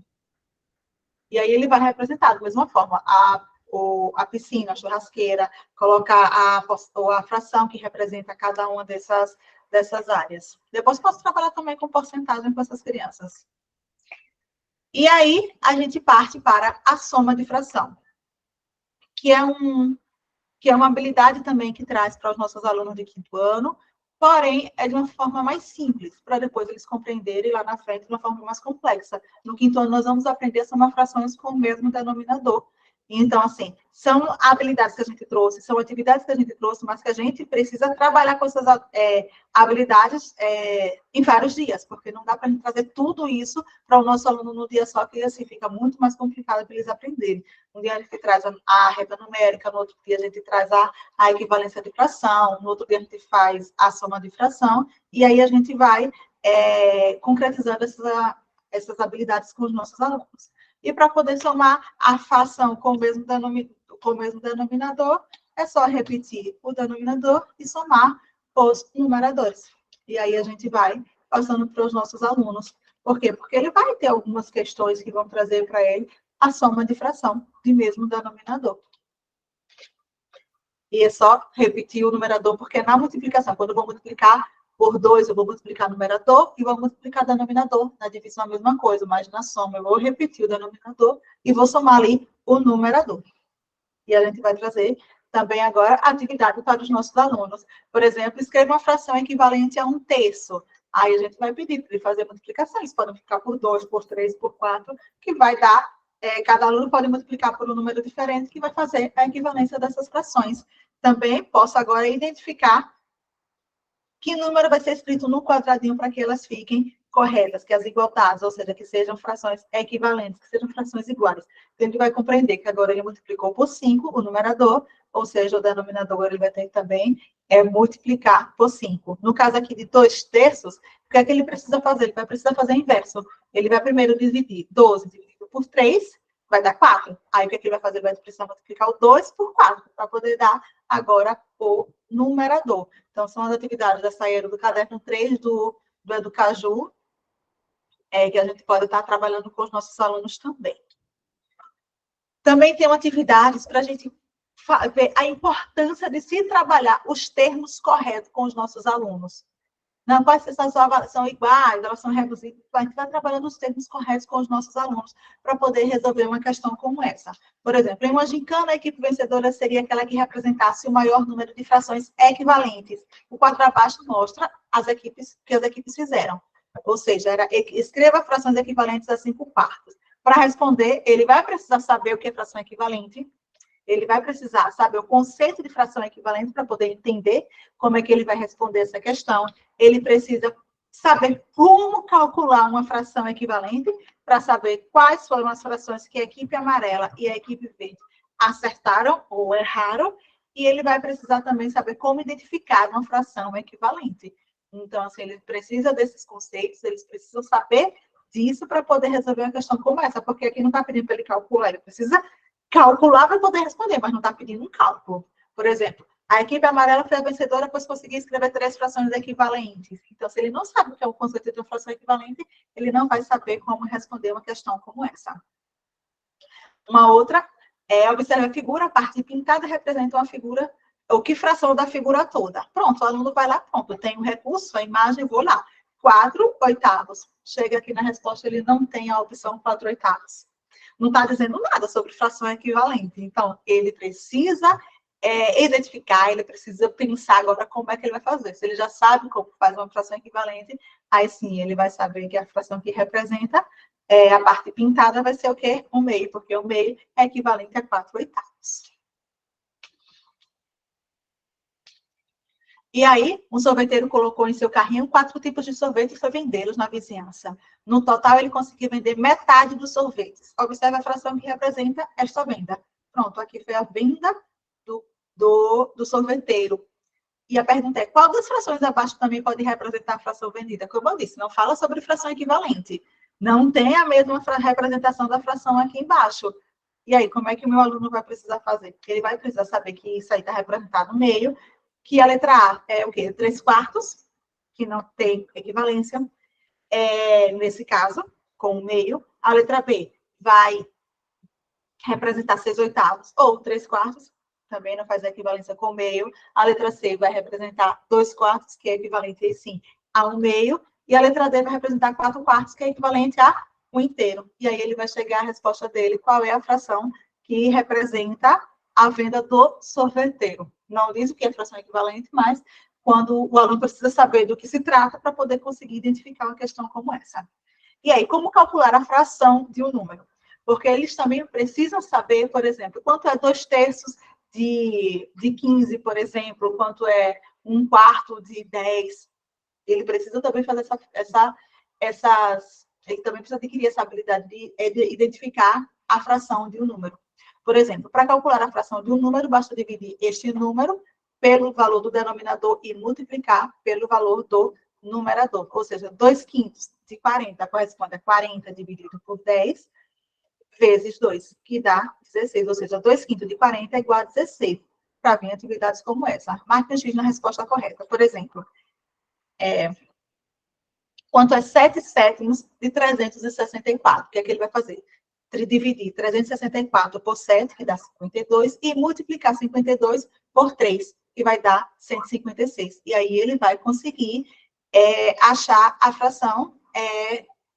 E aí ele vai representar da mesma forma a piscina, a churrasqueira, colocar a fração que representa cada uma dessas áreas. Depois posso trabalhar também com porcentagem com essas crianças. E aí a gente parte para a soma de fração, que é uma habilidade também que traz para os nossos alunos de 5º ano, porém, é de uma forma mais simples, para depois eles compreenderem lá na frente de uma forma mais complexa. No 5º ano, nós vamos aprender a somar frações com o mesmo denominador. Então, assim, são habilidades que a gente trouxe, são atividades que a gente trouxe, mas que a gente precisa trabalhar com essas habilidades em vários dias, porque não dá para a gente trazer tudo isso para o nosso aluno no dia só, que assim fica muito mais complicado para eles aprenderem. Um dia a gente traz a reta numérica, no outro dia a gente traz a equivalência de fração, no outro dia a gente faz a soma de fração, e aí a gente vai concretizando essas habilidades com os nossos alunos. E para poder somar a fração com o mesmo denominador, é só repetir o denominador e somar os numeradores. E aí a gente vai passando para os nossos alunos. Por quê? Porque ele vai ter algumas questões que vão trazer para ele a soma de fração de mesmo denominador. E é só repetir o numerador, porque na multiplicação, quando eu vou multiplicar por 2, eu vou multiplicar o numerador e vou multiplicar o denominador. Na divisão, a mesma coisa, mas na soma eu vou repetir o denominador e vou somar ali o numerador. E a gente vai trazer também agora a atividade para os nossos alunos. Por exemplo, escreva uma fração equivalente a 1/3. Aí a gente vai pedir para ele fazer multiplicações. Podem ficar por 2, por 3, por 4, que vai dar, cada aluno pode multiplicar por um número diferente, que vai fazer a equivalência dessas frações. Também posso agora identificar que número vai ser escrito no quadradinho para que elas fiquem corretas, que as igualdades, ou seja, que sejam frações equivalentes, que sejam frações iguais. Então, ele vai compreender que agora ele multiplicou por 5 o numerador, ou seja, o denominador ele vai ter também multiplicar por 5. No caso aqui de 2/3, o que é que ele precisa fazer? Ele vai precisar fazer o inverso. Ele vai primeiro dividir 12 dividido por 3, vai dar 4. Aí, o que é que ele vai fazer? Ele vai precisar multiplicar o 2 por 4, para poder dar agora o numerador. Então, são as atividades da saída do caderno 3 do Educaju, que a gente pode estar trabalhando com os nossos alunos também. Também tem atividades para a gente ver a importância de se trabalhar os termos corretos com os nossos alunos. Não pode ser são iguais, elas são reduzidas. A gente vai trabalhando os termos corretos com os nossos alunos para poder resolver uma questão como essa. Por exemplo, em uma gincana, a equipe vencedora seria aquela que representasse o maior número de frações equivalentes. O quadro abaixo mostra que as equipes fizeram. Ou seja, escreva frações equivalentes a 5 partes. Para responder, ele vai precisar saber o que é fração equivalente. Ele vai precisar saber o conceito de fração equivalente para poder entender como é que ele vai responder essa questão. Ele precisa saber como calcular uma fração equivalente para saber quais foram as frações que a equipe amarela e a equipe verde acertaram ou erraram. E ele vai precisar também saber como identificar uma fração equivalente. Então, assim, ele precisa desses conceitos, eles precisam saber disso para poder resolver uma questão como essa, porque aqui não está pedindo para ele calcular, ele precisa calcular para poder responder, mas não está pedindo um cálculo. Por exemplo, a equipe amarela foi a vencedora, pois conseguiu escrever 3 frações equivalentes. Então, se ele não sabe o que é o conceito de uma fração equivalente, ele não vai saber como responder uma questão como essa. Uma outra é, observe a figura, a parte pintada representa uma figura, ou que fração da figura toda. Pronto, o aluno vai lá, pronto, tem um recurso, a imagem, vou lá. 4/8. Chega aqui na resposta, ele não tem a opção 4/8. Não está dizendo nada sobre fração equivalente. Então, ele precisa identificar, ele precisa pensar agora como é que ele vai fazer. Se ele já sabe como faz uma fração equivalente, aí sim, ele vai saber que a fração que representa a parte pintada vai ser o quê? 1/2, porque 1/2 é equivalente a 4/8. E aí, um sorveteiro colocou em seu carrinho 4 tipos de sorvete e foi vendê-los na vizinhança. No total, ele conseguiu vender metade dos sorvetes. Observe a fração que representa esta venda. Pronto, aqui foi a venda do sorveteiro. E a pergunta é, qual das frações abaixo também pode representar a fração vendida? Como eu disse, não fala sobre fração equivalente. Não tem a mesma representação da fração aqui embaixo. E aí, como é que o meu aluno vai precisar fazer? Ele vai precisar saber que isso aí está representado no meio, que a letra A é o quê? 3/4, que não tem equivalência, nesse caso, com o meio. A letra B vai representar 6/8, ou 3/4, também não faz equivalência com o meio. A letra C vai representar 2/4, que é equivalente, sim, a 1/2. E a letra D vai representar 4/4, que é equivalente a 1/2. E aí ele vai chegar à resposta dele, qual é a fração que representa a venda do sorveteiro. Não diz o que é fração equivalente, mas quando o aluno precisa saber do que se trata para poder conseguir identificar uma questão como essa. E aí, como calcular a fração de um número? Porque eles também precisam saber, por exemplo, quanto é 2/3 de 15, por exemplo, quanto é 1/4 de 10. Ele precisa também fazer ele também precisa adquirir essa habilidade de identificar a fração de um número. Por exemplo, para calcular a fração de um número, basta dividir este número pelo valor do denominador e multiplicar pelo valor do numerador. Ou seja, 2/5 de 40 corresponde a 40 dividido por 10 vezes 2, que dá 16. Ou seja, 2/5 de 40 é igual a 16. Para vir atividades como essa. Marque X na resposta correta. Por exemplo, quanto é 7/7 de 364? O que é que ele vai fazer? Dividir 364 por 7, que dá 52, e multiplicar 52 por 3, que vai dar 156. E aí ele vai conseguir achar a fração,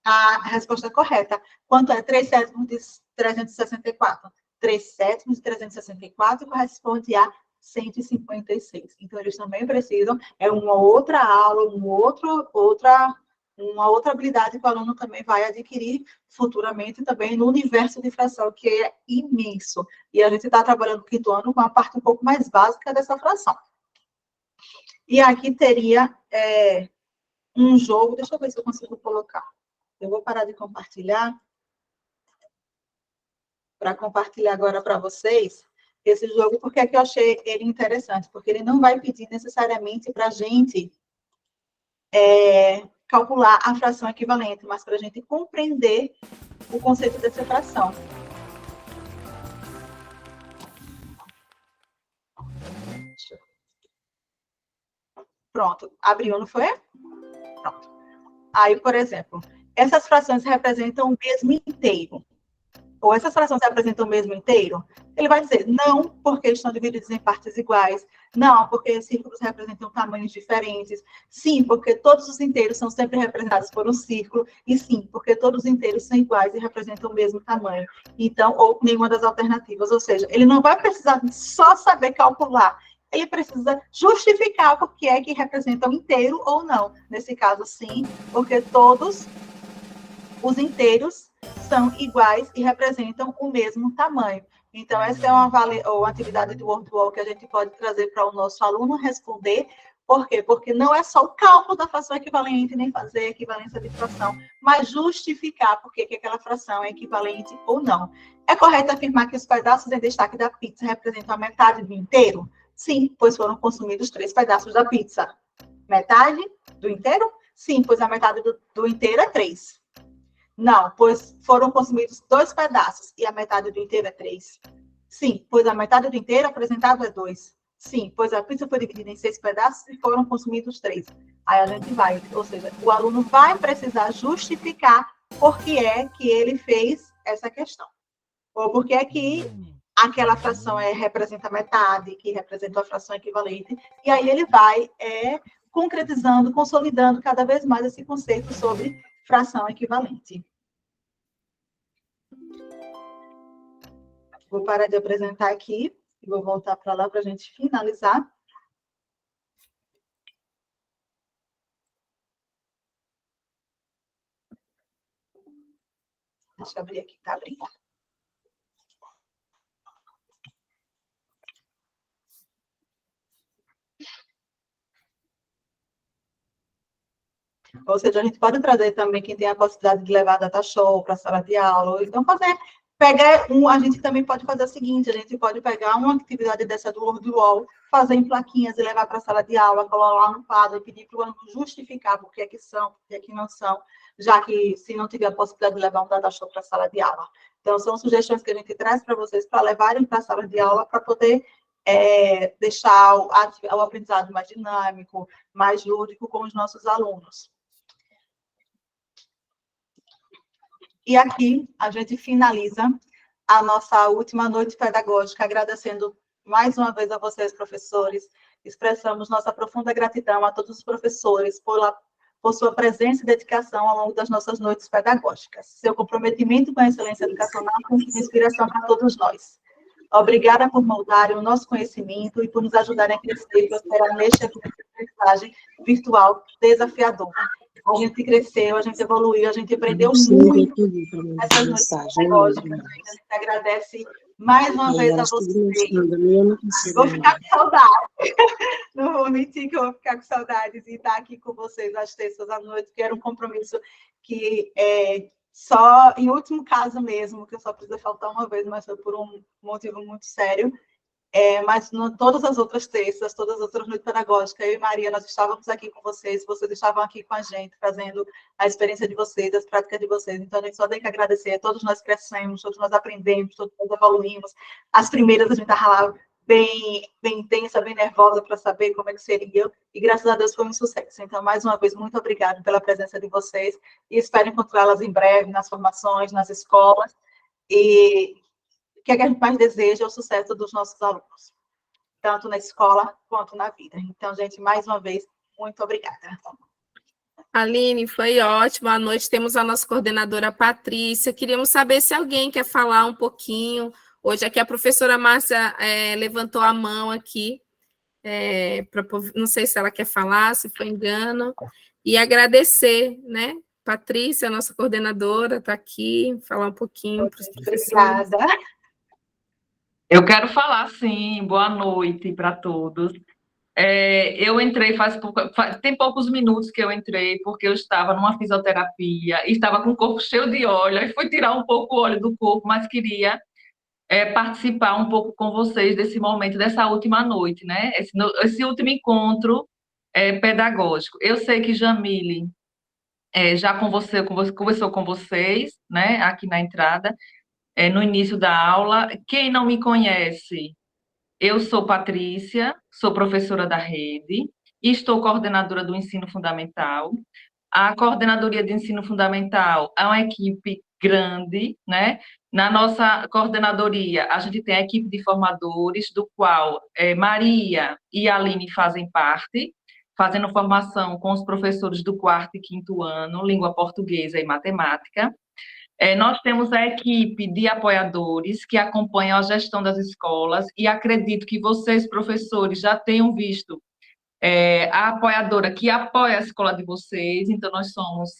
a resposta correta. Quanto é 3/7 de 364? 3/7 de 364 corresponde a 156. Então, eles também precisam, uma outra aula, uma outra habilidade que o aluno também vai adquirir futuramente também no universo de fração, que é imenso. E a gente está trabalhando no 5º ano com a parte um pouco mais básica dessa fração. E aqui teria um jogo, deixa eu ver se eu consigo colocar. Eu vou parar de compartilhar, para compartilhar agora para vocês esse jogo, porque aqui eu achei ele interessante, porque ele não vai pedir necessariamente para a gente calcular a fração equivalente, mas para a gente compreender o conceito dessa fração. Pronto, abriu, não foi? Pronto. Aí, por exemplo, essas frações representam o mesmo inteiro. Ou essas frações representam o mesmo inteiro? Ele vai dizer, não, porque estão divididos em partes iguais. Não, porque círculos representam tamanhos diferentes. Sim, porque todos os inteiros são sempre representados por um círculo. E sim, porque todos os inteiros são iguais e representam o mesmo tamanho. Então, ou nenhuma das alternativas. Ou seja, ele não vai precisar só saber calcular. Ele precisa justificar por que é que representa um inteiro ou não. Nesse caso, sim, porque todos os inteiros são iguais e representam o mesmo tamanho. Então, essa é uma atividade do Wordwall que a gente pode trazer para o nosso aluno responder. Por quê? Porque não é só o cálculo da fração equivalente, nem fazer equivalência de fração, mas justificar por que aquela fração é equivalente ou não. É correto afirmar que os pedaços em destaque da pizza representam a metade do inteiro? Sim, pois foram consumidos 3 pedaços da pizza. Metade do inteiro? Sim, pois a metade do inteiro é 3. Não, pois foram consumidos 2 pedaços e a metade do inteiro é 3. Sim, pois a metade do inteiro apresentado é 2. Sim, pois a pizza foi dividida em 6 pedaços e foram consumidos 3. Aí a gente vai, ou seja, o aluno vai precisar justificar por que é que ele fez essa questão. Ou por que é que aquela fração representa metade, que representa a fração equivalente, e aí ele vai concretizando, consolidando cada vez mais esse conceito sobre fração equivalente. Vou parar de apresentar aqui, e vou voltar para lá para a gente finalizar. Deixa eu abrir aqui, tá abrindo. Ou seja, a gente pode trazer também quem tem a possibilidade de levar data show para a sala de aula, ou então a gente também pode fazer o seguinte, a gente pode pegar uma atividade dessa do Word Wall, fazer em plaquinhas e levar para a sala de aula, colar lá no quadro e pedir para o aluno justificar por que é que são, por que é que não são, já que se não tiver a possibilidade de levar um data show para a sala de aula. Então, são sugestões que a gente traz para vocês para levarem para a sala de aula para poder deixar o aprendizado mais dinâmico, mais lúdico com os nossos alunos. E aqui a gente finaliza a nossa última noite pedagógica, agradecendo mais uma vez a vocês, professores. Expressamos nossa profunda gratidão a todos os professores por sua presença e dedicação ao longo das nossas noites pedagógicas. Seu comprometimento com a excelência educacional tem sido inspiração para todos nós. Obrigada por moldarem o nosso conhecimento e por nos ajudarem a crescer e prosperar neste aprendizagem virtual desafiador. A gente cresceu, a gente evoluiu, a gente aprendeu muito nessas noites pedagógicas. A gente agradece mais uma vez a vocês. Vou ficar com saudade. Não vou mentir que eu vou ficar com saudades de estar aqui com vocês às terças à noite, que era um compromisso que só, em último caso mesmo, que eu só precisa faltar uma vez, mas foi por um motivo muito sério. Mas todas as outras terças, todas as outras noites pedagógicas, eu e Maria, nós estávamos aqui com vocês estavam aqui com a gente, trazendo a experiência de vocês, as práticas de vocês. Então, a gente só tem que agradecer. Todos nós crescemos, todos nós aprendemos, todos nós evoluímos. As primeiras, a gente estava lá bem intensa, bem nervosa para saber como é que seria. E, graças a Deus, foi um sucesso. Então, mais uma vez, muito obrigada pela presença de vocês. E espero encontrá-las em breve nas formações, nas escolas. E o que a gente mais deseja é o sucesso dos nossos alunos, tanto na escola quanto na vida. Então, gente, mais uma vez, muito obrigada.
Aline, foi ótimo. À noite temos a nossa coordenadora Patrícia. Queríamos saber se alguém quer falar um pouquinho. Hoje aqui a professora Márcia levantou a mão aqui. Não sei se ela quer falar, se foi engano. E agradecer, né? Patrícia, nossa coordenadora, está aqui, falar um pouquinho para os professores.
Obrigada.
Eu quero falar, sim, boa noite para todos. Eu entrei tem poucos minutos que eu entrei, porque eu estava numa fisioterapia, e estava com o corpo cheio de óleo, e fui tirar um pouco o óleo do corpo, mas queria participar um pouco com vocês desse momento, dessa última noite, né? Esse último encontro pedagógico. Eu sei que Jamile já conversou com vocês, né, aqui na entrada, no início da aula. Quem não me conhece, eu sou Patrícia, sou professora da rede e estou coordenadora do ensino fundamental. A coordenadoria de ensino fundamental é uma equipe grande, né? Na nossa coordenadoria, a gente tem a equipe de formadores, do qual Maria e Aline fazem parte, fazendo formação com os professores do 4º e 5º ano, língua portuguesa e matemática. Nós temos a equipe de apoiadores que acompanham a gestão das escolas, e acredito que vocês, professores, já tenham visto a apoiadora que apoia a escola de vocês. Então, nós somos...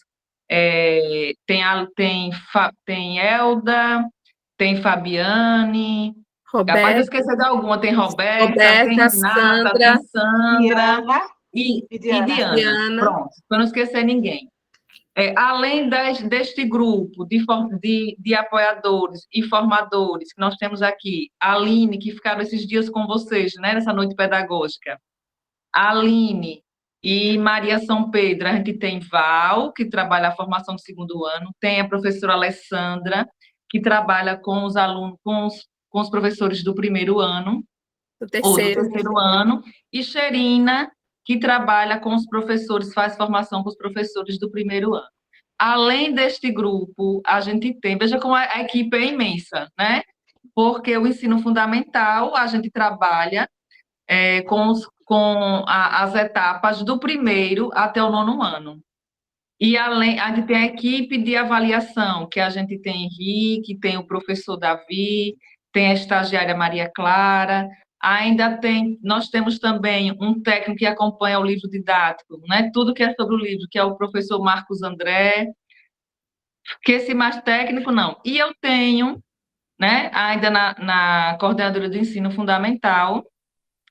tem Elda, tem Fabiane, capaz de esquecer de alguma, tem Roberta, tem Renata,
Sandra,
tem Sandra
e
Diana. Pronto, para não esquecer ninguém. Além deste grupo de apoiadores e formadores que nós temos aqui, a Aline, que ficaram esses dias com vocês, né, nessa noite pedagógica, a Aline e Maria São Pedro, a gente tem Val, que trabalha a formação do 2º ano, tem a professora Alessandra, que trabalha com os alunos, com os professores do 1º ano,
Do
ou do
terceiro.
terceiro ano, e Xerina, que trabalha com os professores, faz formação com os professores do primeiro ano. Além deste grupo, a gente tem, veja como a equipe é imensa, né? Porque o ensino fundamental, a gente trabalha com as etapas do primeiro até o nono ano. E além, a gente tem a equipe de avaliação, que a gente tem Henrique, tem o professor Davi, tem a estagiária Maria Clara, nós temos também um técnico que acompanha o livro didático, né? Tudo que é sobre o livro, que é o professor Marcos André, que esse mais técnico não. E eu tenho, né, ainda na coordenadoria do ensino fundamental,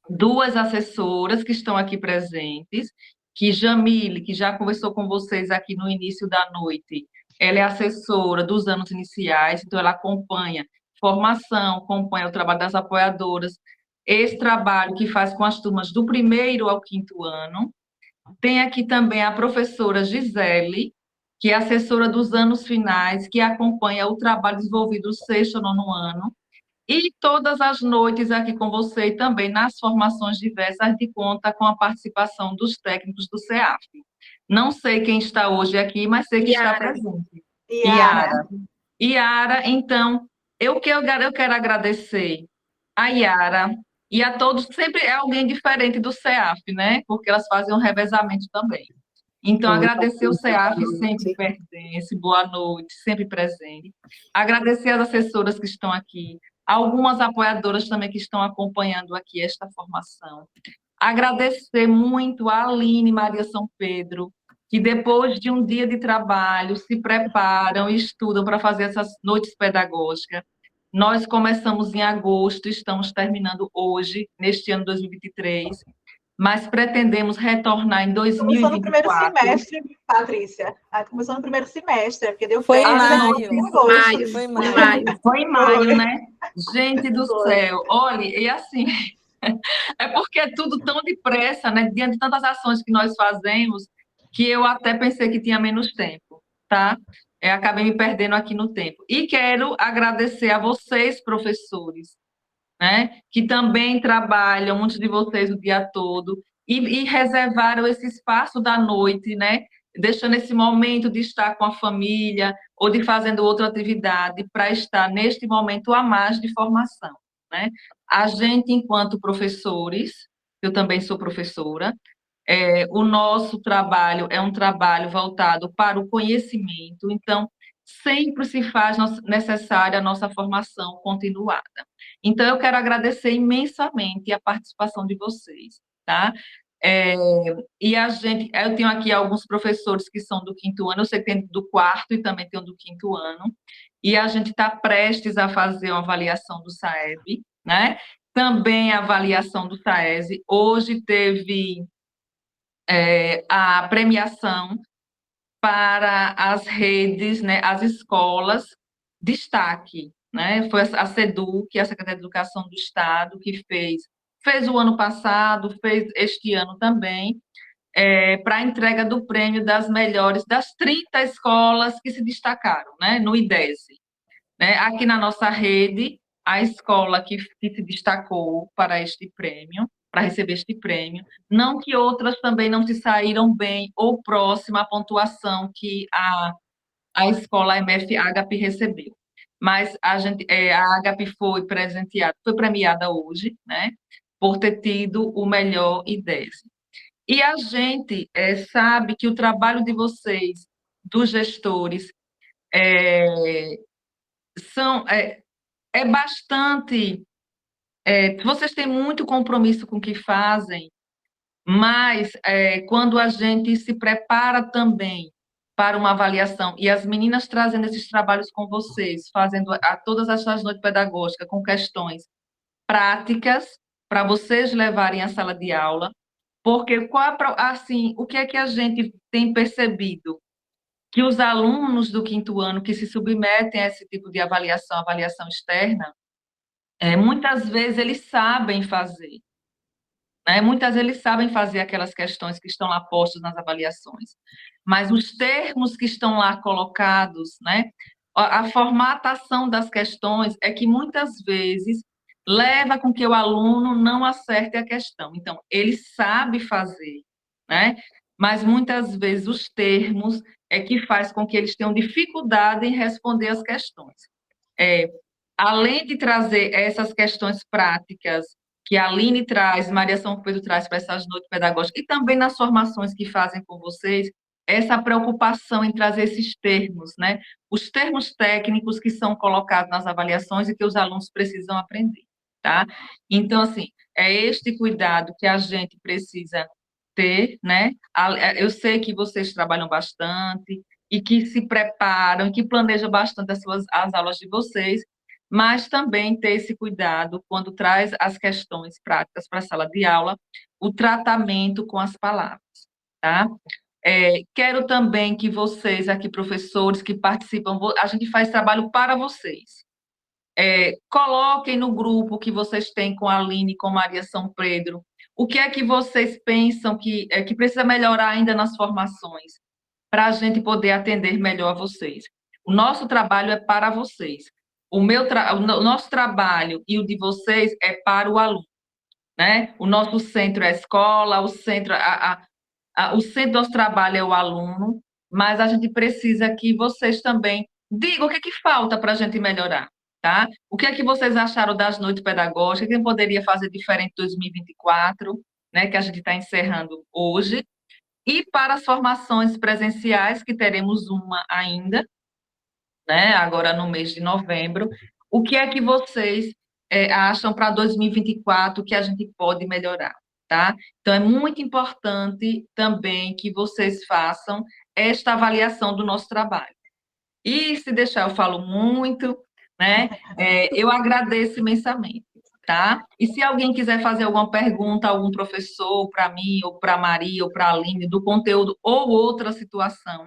duas assessoras que estão aqui presentes, que Jamile, que já conversou com vocês aqui no início da noite, ela é assessora dos anos iniciais, então ela acompanha formação, acompanha o trabalho das apoiadoras, esse trabalho que faz com as turmas do primeiro ao quinto ano. Tem aqui também a professora Gisele, que é assessora dos anos finais, que acompanha o trabalho desenvolvido do sexto ao nono ano. E todas as noites aqui com você e também nas formações diversas de conta com a participação dos técnicos do CEAF. Não sei quem está hoje aqui, mas sei que está
Yara.
presente.
Yara.
Yara, então, eu quero agradecer a Yara e a todos, sempre é alguém diferente do CEAF, né? Porque elas fazem um revezamento também. Então, agradecer o CEAF, sempre pertence, boa noite, sempre presente. Agradecer as assessoras que estão aqui, algumas apoiadoras também que estão acompanhando aqui esta formação. Agradecer muito a Aline Maria São Pedro, que depois de um dia de trabalho se preparam e estudam para fazer essas noites pedagógicas. Nós começamos em agosto, estamos terminando hoje, neste ano 2023, mas pretendemos retornar em
Começou no primeiro
2024.
semestre, Patrícia. Começou no primeiro semestre, porque deu
Foi em
férias
maio.
em agosto.
Maio,
Foi em
foi
maio.
maio.
Foi em maio, né? Gente do
Foi.
céu, olha, e assim, é porque é tudo tão depressa, né? Diante de tantas ações que nós fazemos, que eu até pensei que tinha menos tempo, tá? Acabei me perdendo aqui no tempo. E quero agradecer a vocês, professores, né? Que também trabalham, muitos de vocês o dia todo, e reservaram esse espaço da noite, né? Deixando esse momento de estar com a família ou de fazendo outra atividade para estar neste momento a mais de formação, né? A gente, enquanto professores, eu também sou professora, o nosso trabalho é um trabalho voltado para o conhecimento, então sempre se faz necessária a nossa formação continuada. Então, eu quero agradecer imensamente a participação de vocês, tá? E eu tenho aqui alguns professores que são do quinto ano, eu sei que tem do quarto e também tem do quinto ano, e a gente está prestes a fazer uma avaliação do SAEB, né? Também a avaliação do SAESE. Hoje teve a premiação para as redes, né, as escolas, destaque, né? Foi a SEDU, que é a Secretaria de Educação do Estado, que fez o ano passado, fez este ano também, para a entrega do prêmio das 30 escolas que se destacaram, né, no IDESE. Né? Aqui na nossa rede, a escola que se destacou para este prêmio, para receber este prêmio, não que outras também não se saíram bem ou próxima à pontuação que a escola MF Agape recebeu. Mas a Agape foi premiada hoje, né, por ter tido o melhor IDESE. E a gente sabe que o trabalho de vocês, dos gestores, é bastante. Vocês têm muito compromisso com o que fazem, mas quando a gente se prepara também para uma avaliação, e as meninas trazendo esses trabalhos com vocês, fazendo todas essas noites pedagógicas com questões práticas para vocês levarem à sala de aula, porque assim, o que é que a gente tem percebido? Que os alunos do quinto ano que se submetem a esse tipo de avaliação externa, muitas vezes eles sabem fazer, né? Muitas vezes eles sabem fazer aquelas questões que estão lá postas nas avaliações, mas os termos que estão lá colocados, né? A formatação das questões é que muitas vezes leva com que o aluno não acerte a questão. Então, ele sabe fazer, né? Mas muitas vezes os termos é que faz com que eles tenham dificuldade em responder as questões. Além de trazer essas questões práticas que a Aline traz, Maria São Pedro traz para essas noites pedagógicas, e também nas formações que fazem com vocês, essa preocupação em trazer esses termos, né? Os termos técnicos que são colocados nas avaliações e que os alunos precisam aprender, tá? Então, assim, é este cuidado que a gente precisa ter, né? Eu sei que vocês trabalham bastante e que se preparam, que planejam bastante as aulas de vocês, mas também ter esse cuidado quando traz as questões práticas para a sala de aula, o tratamento com as palavras, tá? Quero também que vocês aqui, professores que participam, a gente faz trabalho para vocês. Coloquem no grupo que vocês têm com a Aline e com Maria São Pedro, o que é que vocês pensam que precisa melhorar ainda nas formações, para a gente poder atender melhor a vocês. O nosso trabalho é para vocês. O nosso trabalho e o de vocês é para o aluno, né? O nosso centro é a escola, o centro do nosso trabalho é o aluno, mas a gente precisa que vocês também digam o que é que falta para a gente melhorar, tá? O que é que vocês acharam das noites pedagógicas, quem poderia fazer diferente em 2024, né, que a gente está encerrando hoje, e para as formações presenciais, que teremos uma ainda, né, agora no mês de novembro, o que é que vocês acham para 2024 que a gente pode melhorar, tá? Então, é muito importante também que vocês façam esta avaliação do nosso trabalho. E, se deixar, eu falo muito, né? Eu agradeço imensamente, tá? E se alguém quiser fazer alguma pergunta a algum professor, para mim, ou para a Maria, ou para a Aline, do conteúdo, ou outra situação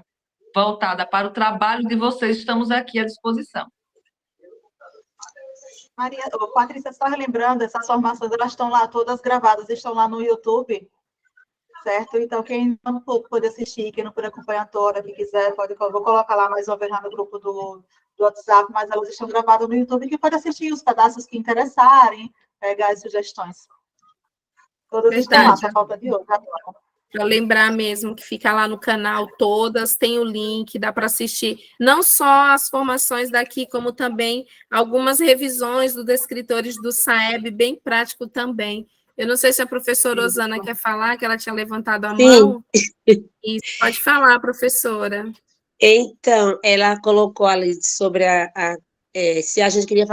voltada para o trabalho de vocês, estamos aqui à disposição.
Maria, Patrícia, só relembrando, essas formações, elas estão lá todas gravadas, estão lá no YouTube, certo? Então, quem não pôde assistir, quem não pôde acompanhar toda, quem quiser, vou colocar lá mais uma vez lá no grupo do WhatsApp, mas elas estão gravadas no YouTube, que pode assistir os pedaços que interessarem, pegar as sugestões. Todas estão lá, só falta de outra.
Para lembrar mesmo que fica lá no canal, todas, tem o link, dá para assistir não só as formações daqui, como também algumas revisões dos descritores do SAEB, bem prático também. Eu não sei se a professora Osana quer falar, que ela tinha levantado a mão. Isso, pode falar, professora.
Então, ela colocou ali sobre se a gente queria